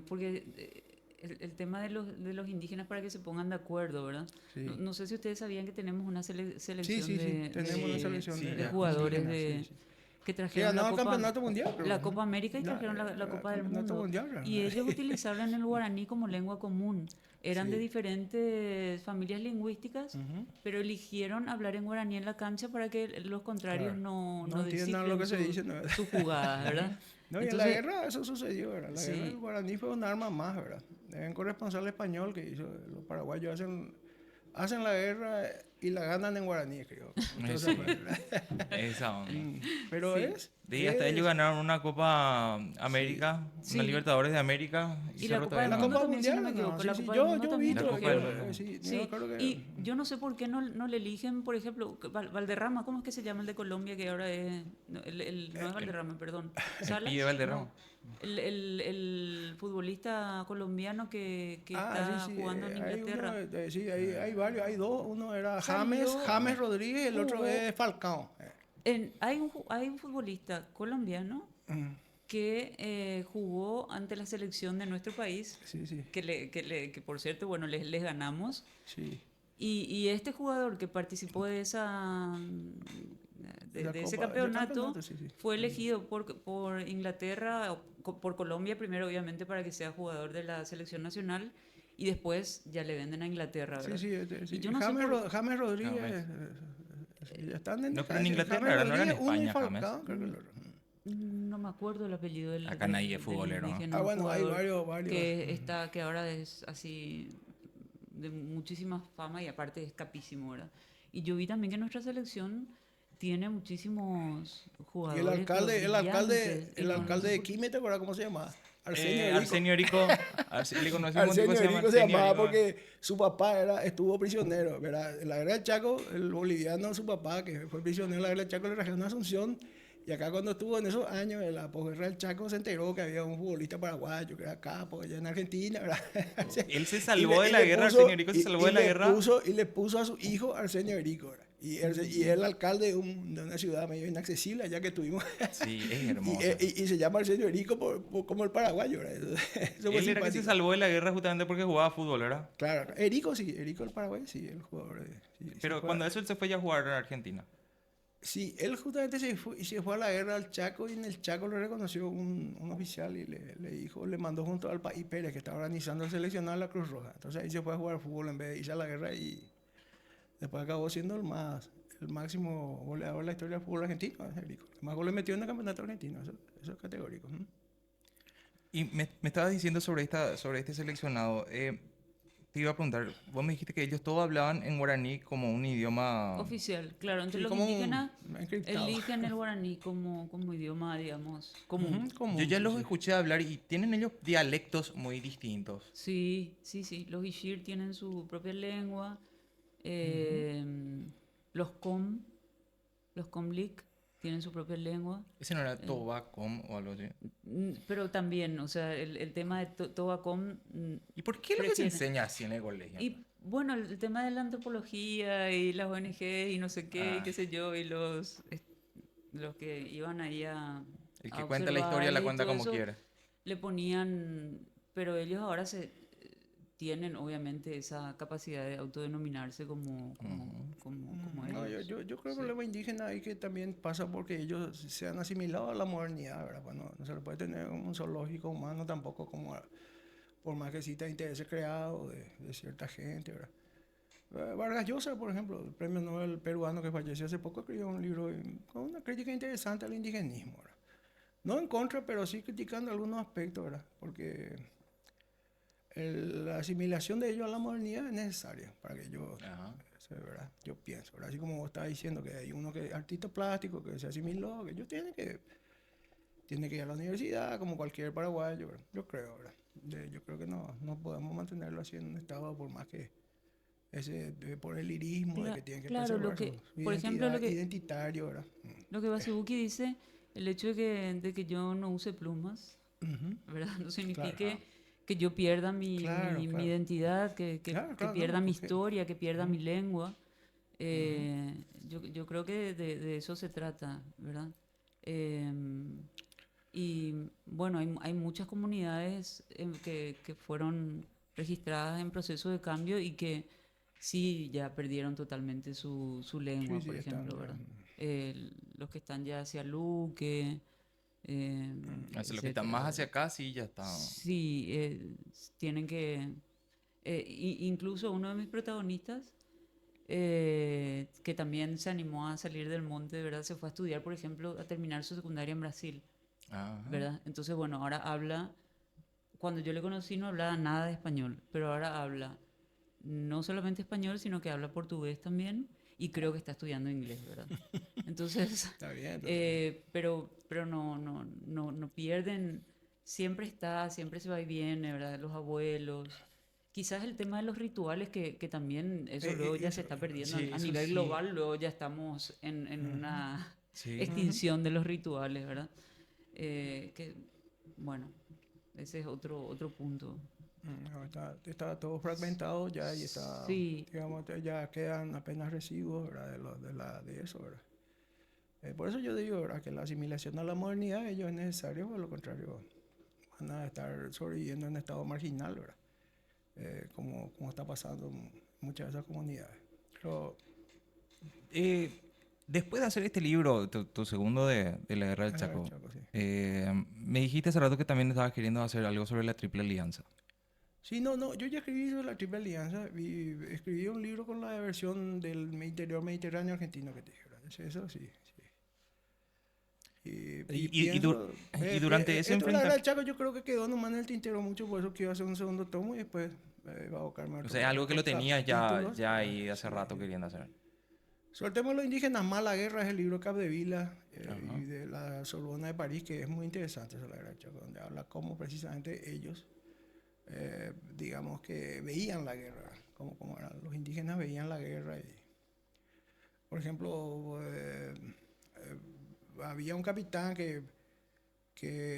porque el tema de los indígenas para que se pongan de acuerdo, ¿verdad?
Sí.
No sé si ustedes sabían que tenemos una selección
Sí, sí, sí, tenemos una selección
sí,
de
ya.
jugadores
indígenas, sí, sí.
que
Que
trajeron
ganaron el campeonato mundial. creo,
la
¿no?
Copa América y
No,
trajeron la Copa del
campeonato
Mundo.
mundial, ¿verdad?
Y ellos utilizaban el guaraní como lengua común. Eran
Sí.
de diferentes familias lingüísticas, pero eligieron hablar en guaraní en la cancha para que los contrarios
Claro.
no
No entiendan lo que se dice, ¿no?
sus jugadas, ¿verdad?
No, y en la guerra eso sucedió, ¿verdad? La guerra
Sí.
del guaraní fue un arma más, ¿verdad? Hay un corresponsal español que hizo, los paraguayos hacen la guerra y la ganan en guaraní, creo. Entonces,
Sí.
¿verdad?
Esa onda.
Pero
Sí.
Y hasta ellos ganaron una Copa América,
Sí.
una Libertadores de América.
Y la Copa del
La
Mundo
Copa
también, si no
Mundial,
me equivoco.
no, sí,
La
sí,
Copa del Mundo
yo
también
vi
La
todo,
Copa del
trajeron.
Mundo.
sí,
Sí,
yo creo que...
y yo no sé por qué no le eligen, por ejemplo, Valderrama, ¿cómo es que se llama el de Colombia que ahora es... No, no es Valderrama, perdón. ¿Salas?
Pío Valderrama.
No, el futbolista colombiano que está jugando en
hay
Inglaterra.
uno, sí, hay varios, hay dos. Uno era
Salió-
James Rodríguez, el otro
jugó-
es Falcao.
Hay un futbolista colombiano que jugó ante la selección de nuestro país,
Sí, sí,
que por cierto, bueno, les ganamos.
sí.
Y este jugador que participó de esa
La
de ese
Copa-
campeonato
sí, sí.
fue elegido por Inglaterra, por Colombia primero obviamente para que sea jugador de la selección nacional y después ya le venden a Inglaterra,
Sí,
¿verdad?
sí.
Y yo no sé
James Rodríguez. Ya están en
No, pero en
James
Inglaterra, ¿verdad? No era en
Rodríguez, uno y
España,
Falcao, creo que el otro.
No me acuerdo el apellido del
Acá nadie es
del
futbolero, ¿no?
indígena,
Bueno, hay
jugador
varios.
que ahora es así de muchísima fama y aparte es capísimo, ¿verdad? Y yo vi también que nuestra selección tiene muchísimos
Y
jugadores.
el alcalde, el alcalde,
brillantes, y
el
no
alcalde
sé
de
por-
Quime, ¿te acuerdas cómo se llama? Arsenio Erico.
Arsenio Erico. Le conocimos un tipo
Arsenio
que se llama
Erico se
Arsenio
llamaba
Erico.
porque su papá estuvo prisionero, ¿verdad? En la guerra del Chaco, el boliviano, su papá, que fue prisionero en la guerra del Chaco, le trajeron a Asunción. Y acá cuando estuvo en esos años, en la posguerra del Chaco, se enteró que había un futbolista paraguayo, que era capo allá en Argentina, ¿verdad?
Él se
Y
salvó
le-
de
y
la
le
guerra,
puso-
Arsenio Erico se
y-
salvó
y
de la
le
guerra.
y le puso a su hijo Arsenio Erico, ¿verdad? Y el alcalde de una ciudad medio inaccesible, allá que tuvimos.
Sí, es hermoso.
Y se llama Arsenio Erico como el paraguayo, ¿verdad? Eso fue
Él era que se
simpático.
salvó de la guerra justamente porque jugaba fútbol, ¿verdad?
Claro, Erico sí, Erico el paraguayo, sí, el jugador. Sí,
Pero
se fue
cuando eso él se fue ya a jugar a Argentina.
sí, él justamente se fue a la guerra al Chaco y en el Chaco le reconoció un oficial y le dijo, le mandó junto al País Pérez que estaba organizando el seleccionado de la Cruz Roja. Entonces ahí se fue a jugar fútbol en vez de irse a la guerra y después acabó siendo el máximo goleador de la historia del fútbol argentino, Erico. Más goles metió en el campeonato argentino, eso es categórico.
Y me estabas diciendo sobre este seleccionado. Te iba a preguntar, vos me dijiste que ellos todos hablaban en guaraní como un idioma...
Oficial, claro. Entre
Sí,
los
como un
indígenas
encriptado.
eligen el guaraní como idioma, digamos, común.
Ujú, común,
Yo ya
sí,
los
sí.
escuché hablar y tienen ellos dialectos muy distintos.
Sí, sí, sí. Los Ishir tienen su propia lengua. Los Comlik tienen su propia lengua.
Ese no era Tobacom o algo así.
Pero también, o sea, el tema de Tobacom.
¿Y por qué lo que se
Prefiere.
enseña así en el colegio?
Y bueno, el tema de la antropología y las ONG y no sé qué, y qué sé yo, y los que iban ahí
El
a
que cuenta la historia la
observar y
cuenta
todo
como
eso,
quiere.
le ponían, pero ellos ahora tienen obviamente esa capacidad de autodenominarse como
No,
ellos.
yo creo que el problema indígena es que también pasa porque ellos se han asimilado a la modernidad, ¿verdad? Pues no se le puede tener un zoológico humano tampoco por más que exista intereses creados de cierta gente, ¿verdad? Vargas Llosa, por ejemplo, el premio Nobel peruano que falleció hace poco, escribió un libro con una crítica interesante al indigenismo, ¿verdad? No en contra, pero sí criticando algunos aspectos, ¿verdad? Porque la asimilación de ellos a la modernidad es necesaria para que ellos,
Ajá.
¿verdad? Yo pienso, ¿verdad? Así como vos estabas diciendo que hay uno que es artista plástico, que se asimiló, que ellos tienen que ir a la universidad como cualquier paraguayo, ¿verdad? Yo creo, ¿verdad? Yo creo que no podemos mantenerlo así en un estado por más que por el lirismo de que tienen que
Claro, lo
preservar
que-
su
por ejemplo,
identidad
lo que-
identitario, ¿verdad?
Lo que Basibuki dice, el hecho de que yo no use plumas,
Ujú.
¿verdad? No signifique
Claro.
que yo pierda mi
Claro, claro.
identidad, que
Claro,
que
claro,
pierda
no,
mi
porque-
historia, que pierda mi lengua. Yo creo que de eso se trata, ¿verdad? Y bueno, hay muchas comunidades que fueron registradas en proceso de cambio y que sí ya perdieron totalmente su lengua,
Sí,
por
están,
ejemplo, ¿verdad? Los que están ya hacia Luque.
Hacia lo que está
etcétera,
más
¿verdad?
hacia acá, sí, ya está.
Sí, tienen que... incluso uno de mis protagonistas, que también se animó a salir del monte, ¿verdad? Se fue a estudiar, por ejemplo, a terminar su secundaria en Brasil,
Ajá.
¿verdad? Entonces, bueno, ahora habla... Cuando yo le conocí no hablaba nada de español, pero ahora habla no solamente español, sino que habla portugués también y creo que está estudiando inglés, ¿verdad? Entonces...
Está bien.
pero no pierden, siempre se va y viene, ¿verdad? Los abuelos. Quizás el tema de los rituales, que también eso luego ya se está perdiendo
sí,
a
eso
nivel
sí.
global, luego ya estamos en una
Sí.
extinción de los rituales, ¿verdad? Bueno, ese es otro punto.
No, está todo fragmentado ya y está,
Sí.
digamos, ya quedan apenas residuos, ¿verdad? De eso, ¿verdad? Por eso yo digo, ¿verdad? Que la asimilación a la modernidad ellos es necesario, por lo contrario van a estar sobreviviendo en estado marginal, ¿verdad? Como está pasando en muchas de esas comunidades. Pero,
Después de hacer este libro, tu segundo de la Guerra del
Ah,
Chaco,
Chaco, sí.
me dijiste hace rato que también estabas queriendo hacer algo sobre la Triple Alianza.
sí, no, yo ya escribí sobre la Triple Alianza y escribí un libro con la versión del interior mediterráneo argentino que te dije, ¿verdad? Eso sí, sí.
Y durante ese
esto, la verdad,
enfrentamiento,
el Chaco yo creo que quedó nomás en el tintero mucho, por eso quiero hacer un segundo tomo y después va a abocarme a
o
otro
sea, algo que lo tenías
capítulos.
ya ahí hace rato queriendo hacer.
Sobre el tema de los indígenas, más la guerra, es el libro Capdevila
Ajá.
y de la Sorbona de París, que es muy interesante, esa la guerra del Chaco, donde habla cómo precisamente ellos, digamos que veían la guerra, como eran. Los indígenas veían la guerra. Y, por ejemplo, había un capitán que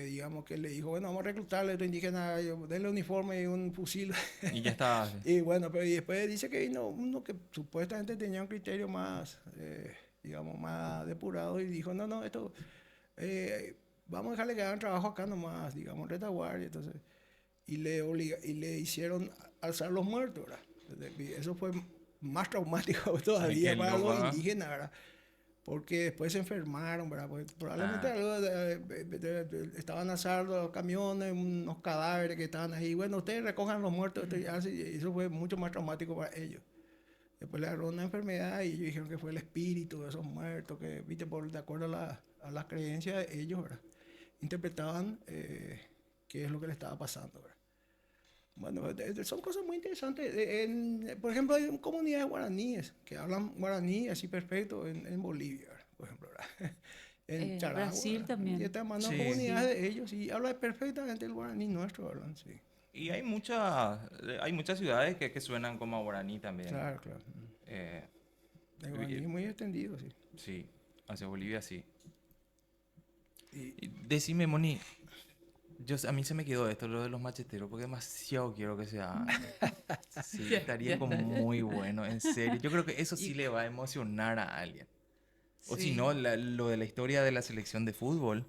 digamos que le dijo, bueno, vamos a reclutarle a estos indígenas, denle uniforme y un fusil.
Y ya está.
Y bueno, pero y después dice que vino uno que supuestamente tenía un criterio más, digamos, más depurado y dijo, no, no, esto, vamos a dejarle que hagan trabajo acá nomás, digamos, retaguardia. Entonces, y le hicieron alzar los muertos, ¿verdad? Entonces, eso fue más traumático
Ay,
todavía
qué
para
loco,
los
¿eh?
indígenas, ¿verdad? Porque después se enfermaron, ¿verdad? Porque probablemente
Ah,
algo estaban asando los camiones, unos cadáveres que estaban ahí. Bueno, ustedes recojan los muertos, y eso fue mucho más traumático para ellos. Después le agarró una enfermedad y ellos dijeron que fue el espíritu de esos muertos, que, viste, de acuerdo a las creencias de ellos, ¿verdad? Interpretaban qué es lo que le estaba pasando, ¿verdad? Bueno, son cosas muy interesantes. Por ejemplo, hay comunidades guaraníes que hablan guaraní así perfecto en Bolivia, ¿verdad? Por ejemplo, ¿verdad? En Charagua,
Brasil
¿verdad? Y
también.
están más
sí.
comunidades
Sí.
de ellos y hablan perfectamente el guaraní nuestro, hablan, sí.
Y hay muchas ciudades que suenan como guaraní también.
Claro, claro.
Eh,
El guaraní es muy extendido, sí.
sí, hacia Bolivia sí.
Y,
Y decime, Moni, a mí se me quedó esto, lo de los macheteros, porque demasiado quiero que sea. Sí,
Ya,
estaría
ya,
como
ya.
muy bueno, en serio. Yo creo que eso sí
Y-
le va a emocionar a alguien. O si
sí.
no, lo de la historia de la selección de fútbol.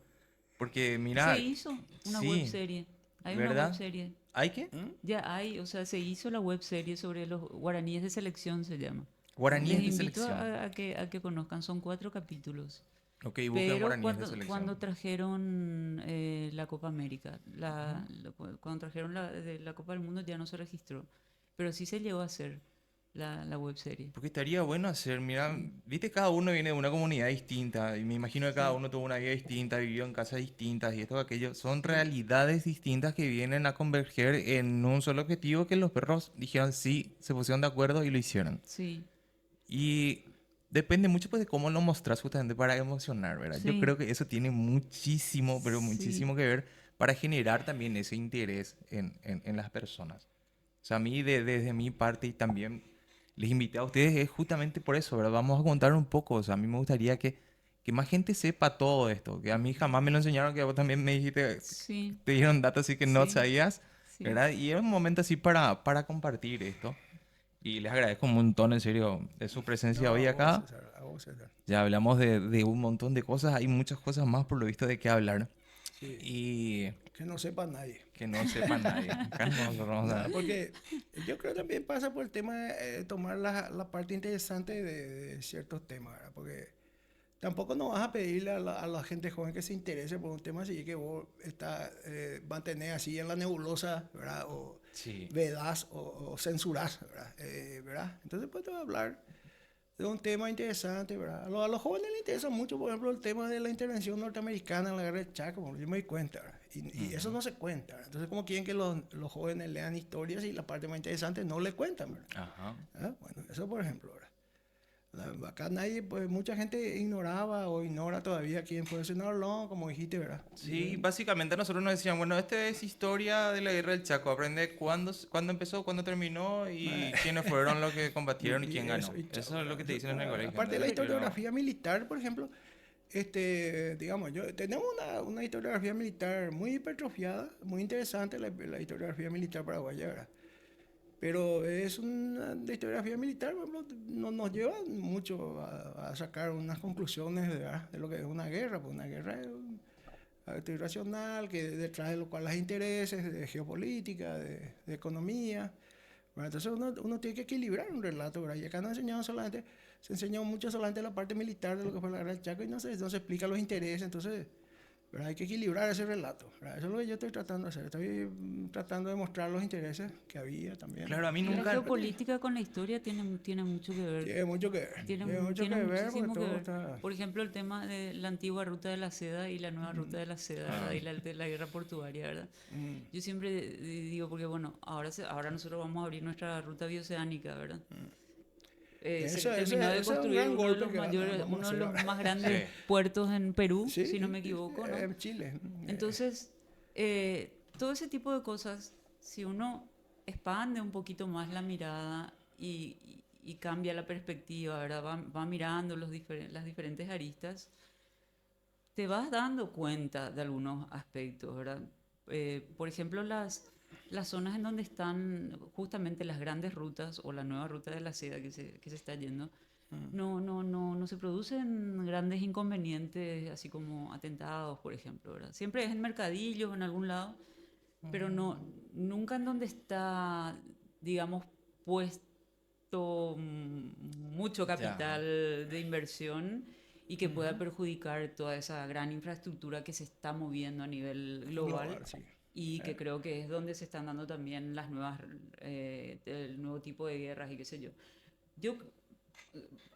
Porque
Se
mira,
hizo una web
sí,
serie. Hay una web
¿verdad?
serie.
¿Hay qué?
Ya hay, o sea, se hizo la web serie sobre los guaraníes de selección, se llama. Les
Guaraníes de
invito
selección.
a que conozcan, son 4 capítulos.
Ok, busquen
Pero
guaraníes de selección.
cuando trajeron la Copa América, cuando trajeron la Copa del Mundo ya no se registró. Pero sí se llegó a hacer la web serie.
Porque estaría bueno hacer, mira,
Sí,
viste, cada uno viene de una comunidad distinta y me imagino que cada
sí,
uno tuvo una vida distinta, vivió en casas distintas y esto, aquello. Son
sí,
realidades distintas que vienen a converger en un solo objetivo que los perros dijeron sí, se pusieron de acuerdo y lo hicieron.
sí,
Y depende mucho pues de cómo lo mostras justamente para emocionar, ¿verdad? Yo
sí,
creo que eso tiene muchísimo, pero
sí,
muchísimo que ver para generar también ese interés en las personas. O sea, a mí desde mi parte y también les invité a ustedes es justamente por eso, ¿verdad? Vamos a contar un poco, o sea, a mí me gustaría que más gente sepa todo esto, que a mí jamás me lo enseñaron, que a vos también me dijiste,
sí,
te dieron datos así que no
sí,
sabías,
sí.
¿verdad? Y era un momento así para compartir esto. Y les agradezco un montón, en serio, de su presencia
no,
hoy acá.
A vos, César.
Ya hablamos de un montón de cosas, hay muchas cosas más por lo visto de qué hablar.
Sí,
Y
que no sepa nadie.
que no sepa nadie. Acá nosotros vamos
Nada,
a...
porque yo creo que también pasa por el tema de tomar la parte interesante de ciertos temas, ¿verdad? Porque tampoco no vas a pedirle a la gente joven que se interese por un tema así que vos mantenés así en la nebulosa, ¿verdad? O
Sí.
vedás o censurás, ¿verdad? ¿Verdad? Entonces, pues te voy a hablar de un tema interesante, ¿verdad? A los jóvenes les interesa mucho, por ejemplo, el tema de la intervención norteamericana en la guerra del Chaco, como yo me di cuenta, ¿verdad? Y eso no se cuenta, ¿verdad? Entonces, ¿cómo quieren que los jóvenes lean historias y la parte más interesante no le cuentan, ¿verdad?
Ajá.
¿Ah? Bueno, eso por ejemplo, ¿verdad? Acá nadie, pues mucha gente ignoraba o ignora todavía quién fue el senador Long, como dijiste, ¿verdad?
Sí, básicamente nosotros nos decían, bueno, esta es historia de la guerra del Chaco, aprende cuándo empezó, cuándo terminó y quiénes fueron los que combatieron y quién ganó.
Y chao,
Eso es lo
¿verdad?
que te dicen en el colegio.
Aparte de la
¿Entendés? Pero
historiografía militar, por ejemplo, digamos, tenemos una historiografía militar muy hipertrofiada, muy interesante la historiografía militar paraguaya, ¿verdad? Pero es una de historiografía militar, por ejemplo, no nos lleva mucho a sacar unas conclusiones de lo que es una guerra, pues una guerra es un acto irracional, que detrás de lo cual hay intereses de geopolítica, de economía. Bueno, entonces uno tiene que equilibrar un relato, ¿verdad? Y acá se enseñó mucho solamente la parte militar de lo que fue la guerra del Chaco y no se explica los intereses, entonces, ¿verdad? Hay que equilibrar ese relato, ¿verdad? Eso es lo que yo estoy tratando de hacer, estoy tratando de mostrar los intereses que había también.
claro, a mí
La
nunca...
geopolítica con la historia tiene mucho que ver.
Tiene mucho que ver, tiene mucho
Tiene
que ver porque
muchísimo que
todo
ver.
está...
Por ejemplo, el tema de la antigua ruta de la seda y la nueva ruta de la seda, ¿verdad? Y de la guerra portuaria, ¿verdad? Yo siempre digo, porque bueno, ahora nosotros vamos a abrir nuestra ruta bioceánica, ¿verdad? terminó de
ese es un
construir
gran
uno de
golpe
los
que
mayores,
vamos a
uno de
hacer
los
ahora.
más grandes
Sí.
puertos en Perú,
Sí,
si no me equivoco, ¿no?
en Chile.
Entonces, todo ese tipo de cosas, si uno expande un poquito más la mirada y cambia la perspectiva, ¿verdad? Va mirando las diferentes aristas, te vas dando cuenta de algunos aspectos, ¿verdad? Por ejemplo, las zonas en donde están justamente las grandes rutas o la nueva ruta de la seda que se está yendo, no se producen grandes inconvenientes, así como atentados, por ejemplo, ¿verdad? Siempre es en mercadillos, en algún lado, pero nunca en donde está, digamos, puesto mucho capital de inversión y que pueda perjudicar toda esa gran infraestructura que se está moviendo a nivel global.
Sí.
Y que creo que es donde se están dando también las nuevas, el nuevo tipo de guerras y qué sé yo. Yo,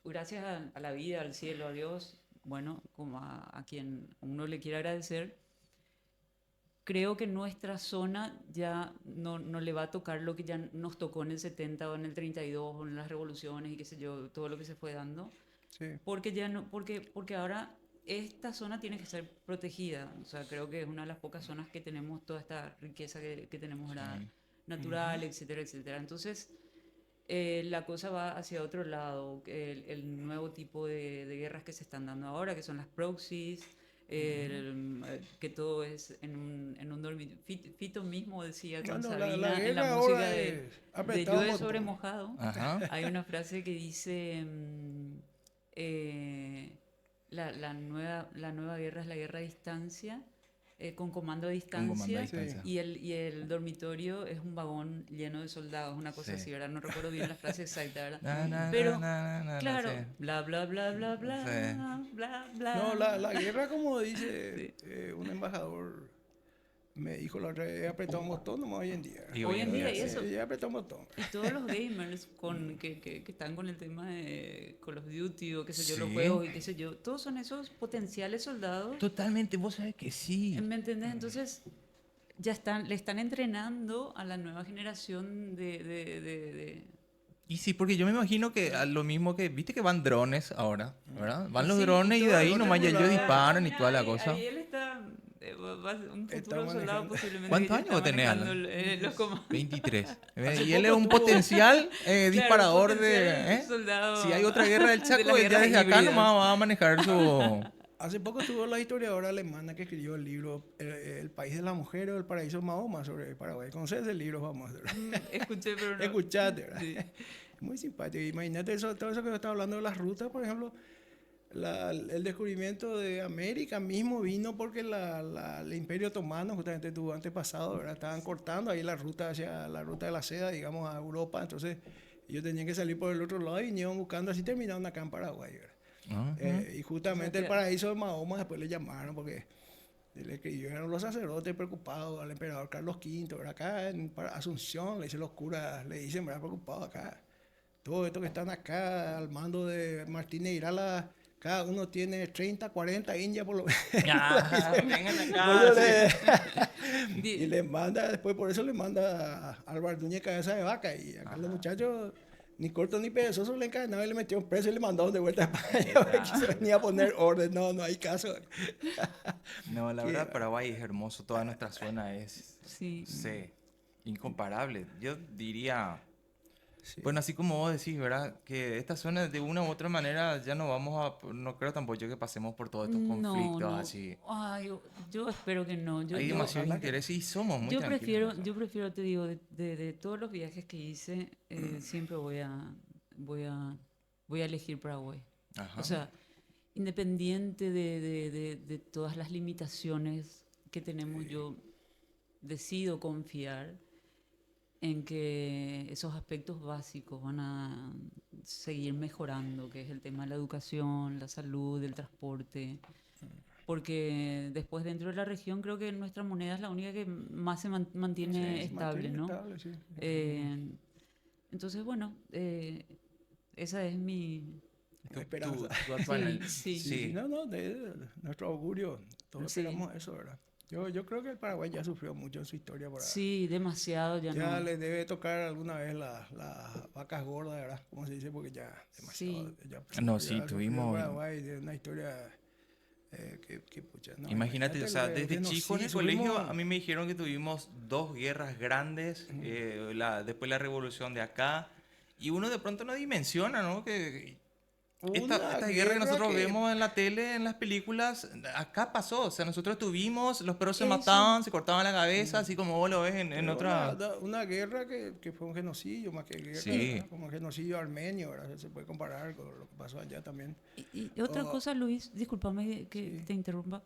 gracias a la vida, al cielo, a Dios, bueno, como a quien uno le quiere agradecer, creo que nuestra zona ya no le va a tocar lo que ya nos tocó en el 70 o en el 32 o en las revoluciones y qué sé yo, todo lo que se fue dando.
Sí.
Porque ya no, porque ahora esta zona tiene que ser protegida. O sea, creo que es una de las pocas zonas que tenemos toda esta riqueza que tenemos ahora, natural, etcétera, etcétera. Entonces, la cosa va hacia otro lado. El nuevo tipo de guerras que se están dando ahora, que son las proxies, que todo es en un dormitorio. Fito mismo decía con
Bueno,
Sabina
la
en la
guerra
música
ahora
de
es apretado
Llueve
botón.
sobre mojado.
Ajá.
Hay una frase que dice la nueva guerra es la guerra a distancia, con comando a
Con comando a
distancia,
distancia.
y el dormitorio es un vagón lleno de soldados, una cosa
Sí.
así, ¿verdad? No recuerdo bien la frase exacta, ¿verdad?
Na, na,
Pero,
na, na, na,
claro,
sí.
bla, bla, bla, bla, bla,
Sí.
bla, bla.
No, la guerra, como dice un embajador, me dijo la otra vez, he apretado un botón nomás hoy en día.
Y
Hoy en día, y eso.
Ya he apretado un botón.
Y todos los gamers que están con el tema de Call of Duty o qué sé yo, los
Sí.
juegos y qué sé yo, todos son esos potenciales soldados.
Totalmente, vos sabés que sí.
¿Me entendés? Entonces, le están entrenando a la nueva generación
Y sí, porque yo me imagino que a lo mismo que, viste que van drones ahora, ¿verdad? Van los
Sí,
drones y de
todo
ahí
eso
nomás ya ellos
tripulado.
disparan y toda la
Ahí-
cosa.
ahí él está, va a ser un
Está
futuro soldado
manejando.
posiblemente.
¿Cuántos
que ya
años
está
vos tenés,
manejando
Alan?
los comandos.
23.
Hace
Y él es
poco
un
tuvo-
potencial
Claro,
disparador
potencial
de...
soldado
Si hay otra guerra del
de
Chaco,
las
ya
guerras
desde acá
híbridas.
nomás va a manejar su...
Hace poco estuvo la historiadora alemana que escribió el libro El país de la mujer o el paraíso de Mahoma sobre Paraguay. ¿Conoces el libro famoso?
Escuché, pero no.
Escuchate, ¿verdad?
Sí.
Muy simpático. Imagínate todo eso que estaba hablando de las rutas, por ejemplo. El descubrimiento de América mismo vino porque el Imperio Otomano, justamente tuvo antepasado, ¿verdad? Estaban cortando ahí la ruta hacia la ruta de la seda, digamos, a Europa. Entonces, ellos tenían que salir por el otro lado y iban buscando, así terminaron acá en Paraguay, ¿verdad? Y justamente
O sea que-
el paraíso de Mahoma después le llamaron porque le escribieron los sacerdotes preocupados al emperador Carlos V, ¿verdad? Acá en Asunción, le dicen los curas, le dicen, ¿verdad? Preocupados acá. Todos estos que están acá al mando de Martínez Irala, cada uno tiene 30, 40 indias por lo menos.
Ya, vengan
Por eso
acá.
y le manda, después por eso le manda a Álvaro Núñez cabeza de vaca. Y acá los muchachos, ni corto ni perezoso, le encadenaron y le metieron preso y le mandaron de vuelta a España. Porque se venía a poner orden. No hay caso.
No, la verdad Paraguay es hermoso, toda nuestra zona es,
Sí.
sí, incomparable. Yo diría,
Sí.
bueno, así como vos decís, ¿verdad? Que esta zona de una u otra manera ya no vamos a, no creo tampoco yo que pasemos por todos estos conflictos
No.
así.
Ay, yo espero que no.
Hay demasiados
ojalá que-
intereses y somos muy
Yo
tranquilos.
prefiero, te digo, de todos los viajes que hice, siempre voy a elegir Paraguay.
Ajá.
O sea, independiente de todas las limitaciones que tenemos, yo decido confiar en que esos aspectos básicos van a seguir mejorando, que es el tema de la educación, la salud, el transporte. Porque después dentro de la región creo que nuestra moneda es la única que más se mantiene
Sí,
estable,
mantiene
¿no?
estable, sí.
Entonces, bueno, esa es mi...
La esperanza.
Tu actual-
Sí,
Sí, no, de nuestro augurio, todos
Sí.
esperamos eso, ¿verdad? Yo creo que el Paraguay ya sufrió mucho en su historia por ahí.
Sí, demasiado, ya
Ya
no.
le debe tocar alguna vez las vacas gordas, ¿verdad? Como se dice, porque ya demasiado.
Sí.
No,
Ya
sí,
sufrió
tuvimos...
Paraguay de una historia que pucha, no,
Imagínate, o sea,
lo que
desde chico en el
genocidio,
colegio a mí me dijeron que tuvimos dos guerras grandes, después la revolución de acá, y uno de pronto no dimensiona, ¿no? Que
una
esta guerra que nosotros
que
vemos en la tele, en las películas, acá pasó, o sea, nosotros tuvimos, los perros se
Eso.
mataban, se cortaban la cabeza, así como vos lo ves en
pero
otra...
una guerra que fue un genocidio más que guerra,
Sí.
¿verdad? Como un genocidio armenio, ¿verdad? Se puede comparar con lo que pasó allá también.
Y otra
Oh,
cosa, Luis, discúlpame que
sí.
te interrumpa.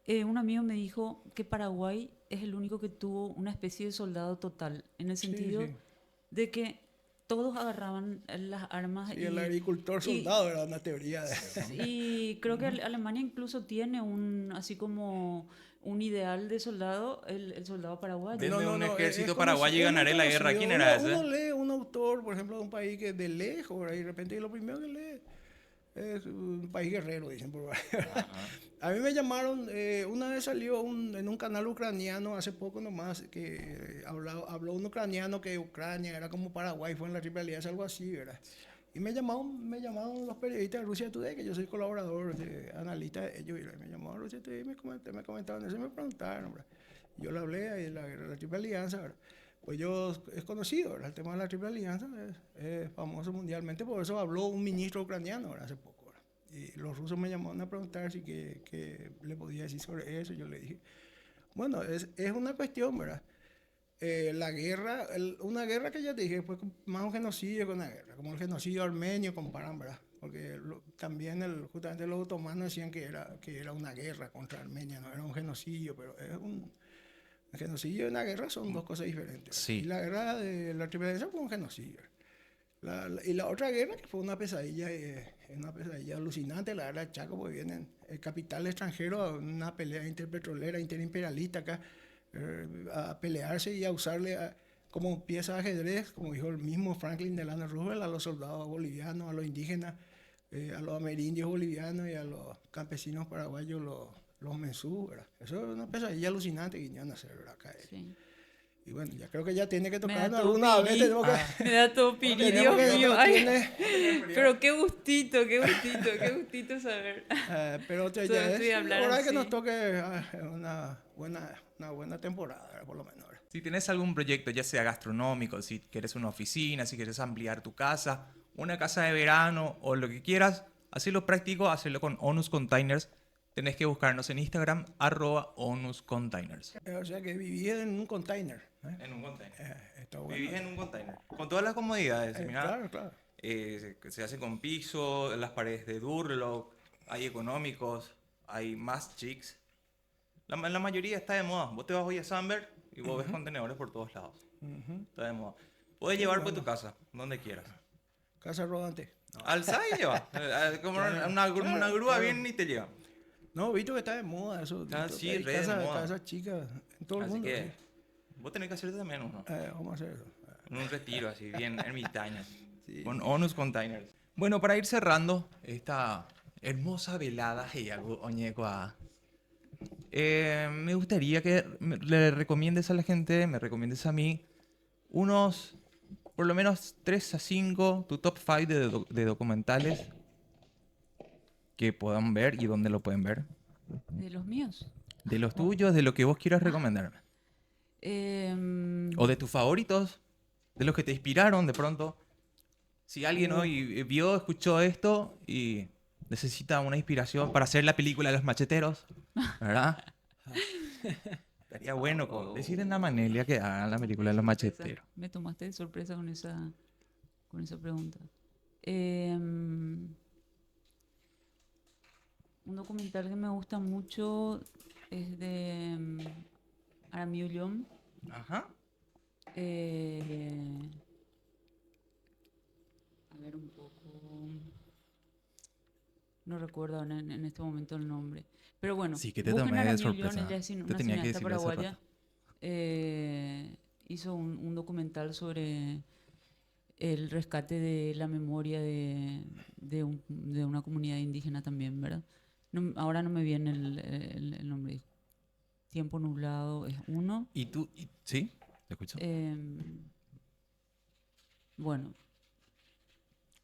Un amigo me dijo que Paraguay es el único que tuvo una especie de soldado total, en el
Sí,
sentido
sí.
de que todos agarraban las armas
Sí, el agricultor soldado era una teoría de...
y creo que Alemania incluso tiene así como un ideal de soldado, el soldado paraguayo.
Desde un ejército
es
paraguayo y
es muy
ganaré la guerra.
conocido.
¿Quién era ese?
Uno lee un autor, por ejemplo, de un país que de lejos, ¿verdad? Y de repente lo primero que lee es un país guerrero, dicen por ahí. A mí me llamaron, una vez salió en un canal ucraniano hace poco nomás, que habló un ucraniano que Ucrania era como Paraguay, fue en la Triple Alianza, algo así, ¿verdad? Y me llamaron los periodistas de Rusia Today, que yo soy colaborador, analista de ellos, y me llamaron Rusia Today y me comentaron eso y me preguntaron, ¿verdad? Yo le hablé de la Triple Alianza, ¿verdad? Pues es conocido, ¿verdad? El tema de la Triple Alianza es famoso mundialmente, por eso habló un ministro ucraniano, ¿verdad? Hace poco, ¿verdad? Y los rusos me llamaron a preguntar si que le podía decir sobre eso. Yo le dije, bueno, es una cuestión, ¿verdad? La guerra, una guerra que ya te dije, fue más un genocidio que una guerra, como el genocidio armenio comparan, ¿verdad? Porque también justamente los otomanos decían que era una guerra contra Armenia, no era un genocidio, pero el genocidio y una guerra son dos cosas diferentes, ¿verdad?
Sí.
Y la guerra de la Triple Alianza fue un genocidio. Y la otra guerra que fue una pesadilla alucinante, la guerra del Chaco, porque vienen el capital extranjero a una pelea interpetrolera, interimperialista acá, a pelearse y a usarle como pieza de ajedrez, como dijo el mismo Franklin Delano Roosevelt, a los soldados bolivianos, a los indígenas, a los amerindios bolivianos y a los campesinos paraguayos, los mensús, ¿verdad? Eso es una pesadilla alucinante que vinieron a hacer, ¿verdad? Acá.
Sí.
Y bueno, ya creo que ya tiene que
Me
tocar
da todo
alguna vez,
piri.
tenemos que...
Me da todo piri,
tenemos
Dios
que-
mío.
no
Ay,
tiene-
pero qué gustito, qué gustito, qué gustito saber.
pero
Todo
ya
esto y
es
hablar
hora que
así.
nos toque una buena temporada, ¿verdad? Por lo menos. ¿verdad?
Si tienes algún proyecto, ya sea gastronómico, si quieres una oficina, si quieres ampliar tu casa, una casa de verano o lo que quieras, hazlo práctico, hazlo con Onus Containers. Tenés que buscarnos en Instagram, @OnusContainers.
O sea que viví en un container.
En un container.
Está bueno.
Vivís en un container. Con todas las comodidades. Mirá,
Claro, claro.
se hace con piso, las paredes de Durlock, hay económicos, hay más chics. La mayoría está de moda. Vos te vas hoy a Samber y vos ves contenedores por todos lados. Está de moda. Puedes llevar por tu casa, donde quieras.
Casa rodante.
Alza y lleva. Como una grúa viene y te lleva.
No, visto que está de moda eso.
Ah,
visto
sí,
que hay
re de moda.
casas chicas en todo el
Así
mundo.
que
¿sí?
vos tenés que hacerte también uno.
Vamos a hacer eso.
Un retiro así, bien ermitaño.
Sí.
Con Onus Containers. Bueno, para ir cerrando esta hermosa velada, me gustaría que le recomiendes a la gente, me recomiendes a mí, unos, por lo menos 3 a 5, tu top 5 de documentales que puedan ver y dónde lo pueden ver.
De los míos.
De los tuyos, de lo que vos quieras recomendarme. O de tus favoritos, de los que te inspiraron de pronto. Si alguien hoy vio, escuchó esto y necesita una inspiración para hacer la película de los macheteros, ¿verdad? Estaría bueno decirle a Manelia que hagan la película de los macheteros.
Me tomaste de sorpresa con esa pregunta. Un documental que me gusta mucho es de Aramí Ullón.
Ajá.
A ver un poco. No recuerdo ahora en este momento el nombre. Pero bueno,
Sí, que te
busquen
tomé
a
de
Aramí Ullón,
sorpresa.
ella es
Te
una
tenía que
cineasta
decirlo hace
paraguaya.
rato.
Hizo un documental sobre el rescate de la memoria de una comunidad indígena también, ¿verdad? Ahora no me viene el nombre. Tiempo nublado es uno.
¿Y tú? ¿Sí? ¿Te escucho?
Bueno,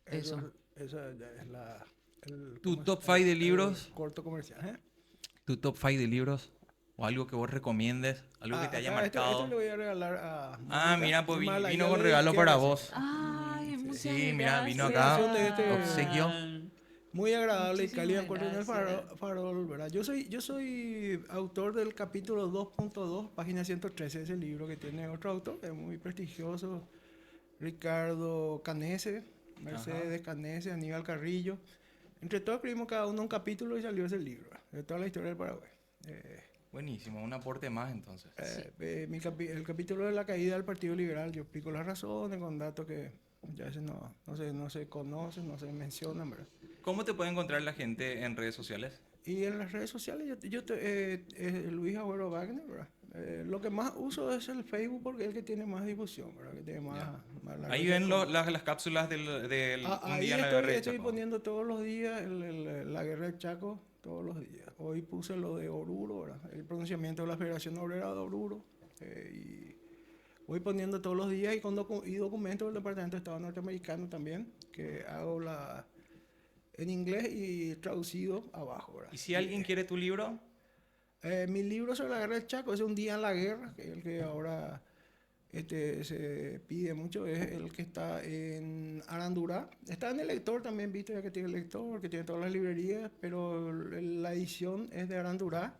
eso.
Esa ya es
¿Tu
¿cómo
top
se
5
llama?
de libros?
El corto comercial. ¿Eh?
¿Tu top 5 de libros? ¿O algo que vos recomiendes? ¿Algo que te haya
Acá
marcado?
esto le voy a regalar a
Ah,
Mónica.
mira, pues
Es más,
vino
ya
con
le
regalo
dediqué
para
recién.
vos.
Ay, muchas
Sí, mira, vino
gracias.
acá,
de este
obsequio.
Muy agradable y
Muchísimas
cálida corte en el
gracias.
farol, ¿verdad? Yo soy autor del capítulo 2.2, página 113 de ese libro que tiene otro autor, que es muy prestigioso, Ricardo Canese, Mercedes Canese, Aníbal Carrillo. Entre todos escribimos cada uno un capítulo y salió ese libro, de toda la historia del Paraguay.
Buenísimo, un aporte más entonces.
El capítulo de la caída del Partido Liberal, yo explico las razones con datos que ya a veces no se conocen, no se mencionan, ¿verdad?
¿Cómo te puede encontrar la gente en redes sociales?
Y en las redes sociales, Luis Agüero Wagner, ¿verdad? Lo que más uso es el Facebook porque es el que tiene más difusión, ¿verdad? Que tiene más la
Ahí
red
ven
social.
las cápsulas del un
Ahí
día en la guerra de
estoy
Chaco.
poniendo todos los días la guerra del Chaco, todos los días. Hoy puse lo de Oruro, ¿verdad? El pronunciamiento de la Federación Obrera de Oruro. Y voy poniendo todos los días y documentos del Departamento de Estado norteamericano también, que hago en inglés y traducido abajo, ¿verdad?
¿Y si alguien quiere tu libro?
Mi libro sobre la guerra del Chaco es Un día en la guerra, que es el que ahora se pide mucho, es el que está en Arandurá. Está en el lector también, viste, ya que tiene el lector, que tiene todas las librerías, pero la edición es de Arandurá,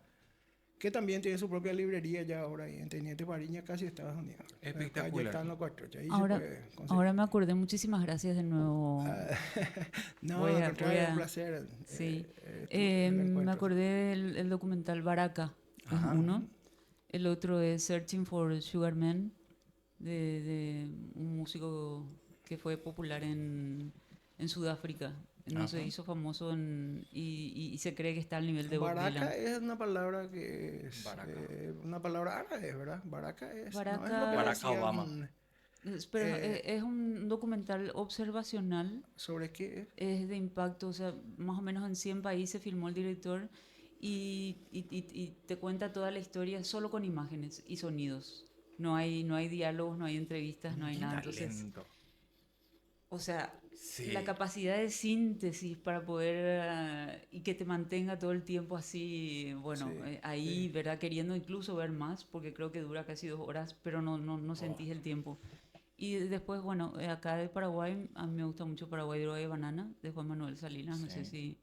que también tiene su propia librería ya ahora ahí en Teniente Pariña, casi Estados Unidos.
Espectacular.
Cayetano Cuatrocha, ahí
Ahora,
se puede conseguir.
ahora me acordé, muchísimas gracias de nuevo.
No,
Voy
al
a-
contrario,
voy a-
un placer.
Sí.
El
Me
encuentro.
acordé del documental Baraka, es
Ajá.
uno. El otro es Searching for Sugar Man, de un músico que fue popular en Sudáfrica. No se
Ajá.
hizo famoso y se cree que está al nivel de Bob Dylan.
Baraka es una palabra que es
Baraka.
una palabra árabe, ¿verdad? Baraka es, no es
Baraka-
lo que
Barack
decían,
Obama.
Pero
Eh,
es un documental observacional,
¿sobre qué es?
es de impacto, o sea, más o menos en 100 países filmó el director y te cuenta toda la historia solo con imágenes y sonidos. No hay diálogos, no hay entrevistas, no hay nada. Entonces,
Talento.
o sea,
Sí.
la capacidad de síntesis para poder y que te mantenga todo el tiempo así, bueno,
Sí,
ahí, ¿verdad? Queriendo incluso ver más, porque creo que dura casi 2 horas, pero no sentís el tiempo. Y después, bueno, acá de Paraguay, a mí me gusta mucho Paraguay, Droga y Banana, de Juan Manuel Salinas, no sé si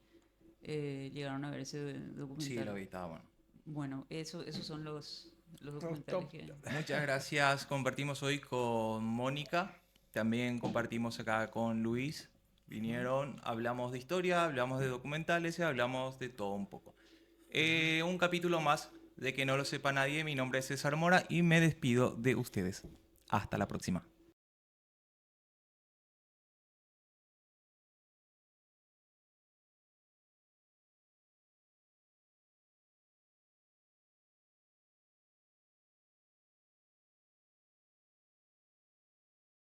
llegaron a ver ese documental.
Sí, lo vi, estaba bueno.
Bueno, esos son los documentales
top.
que...
Muchas gracias. Compartimos hoy con Mónica. También compartimos acá con Luis. Vinieron, hablamos de historia, hablamos de documentales y hablamos de todo un poco. Un capítulo más de Que no lo sepa nadie. Mi nombre es César Mora y me despido de ustedes. Hasta la próxima.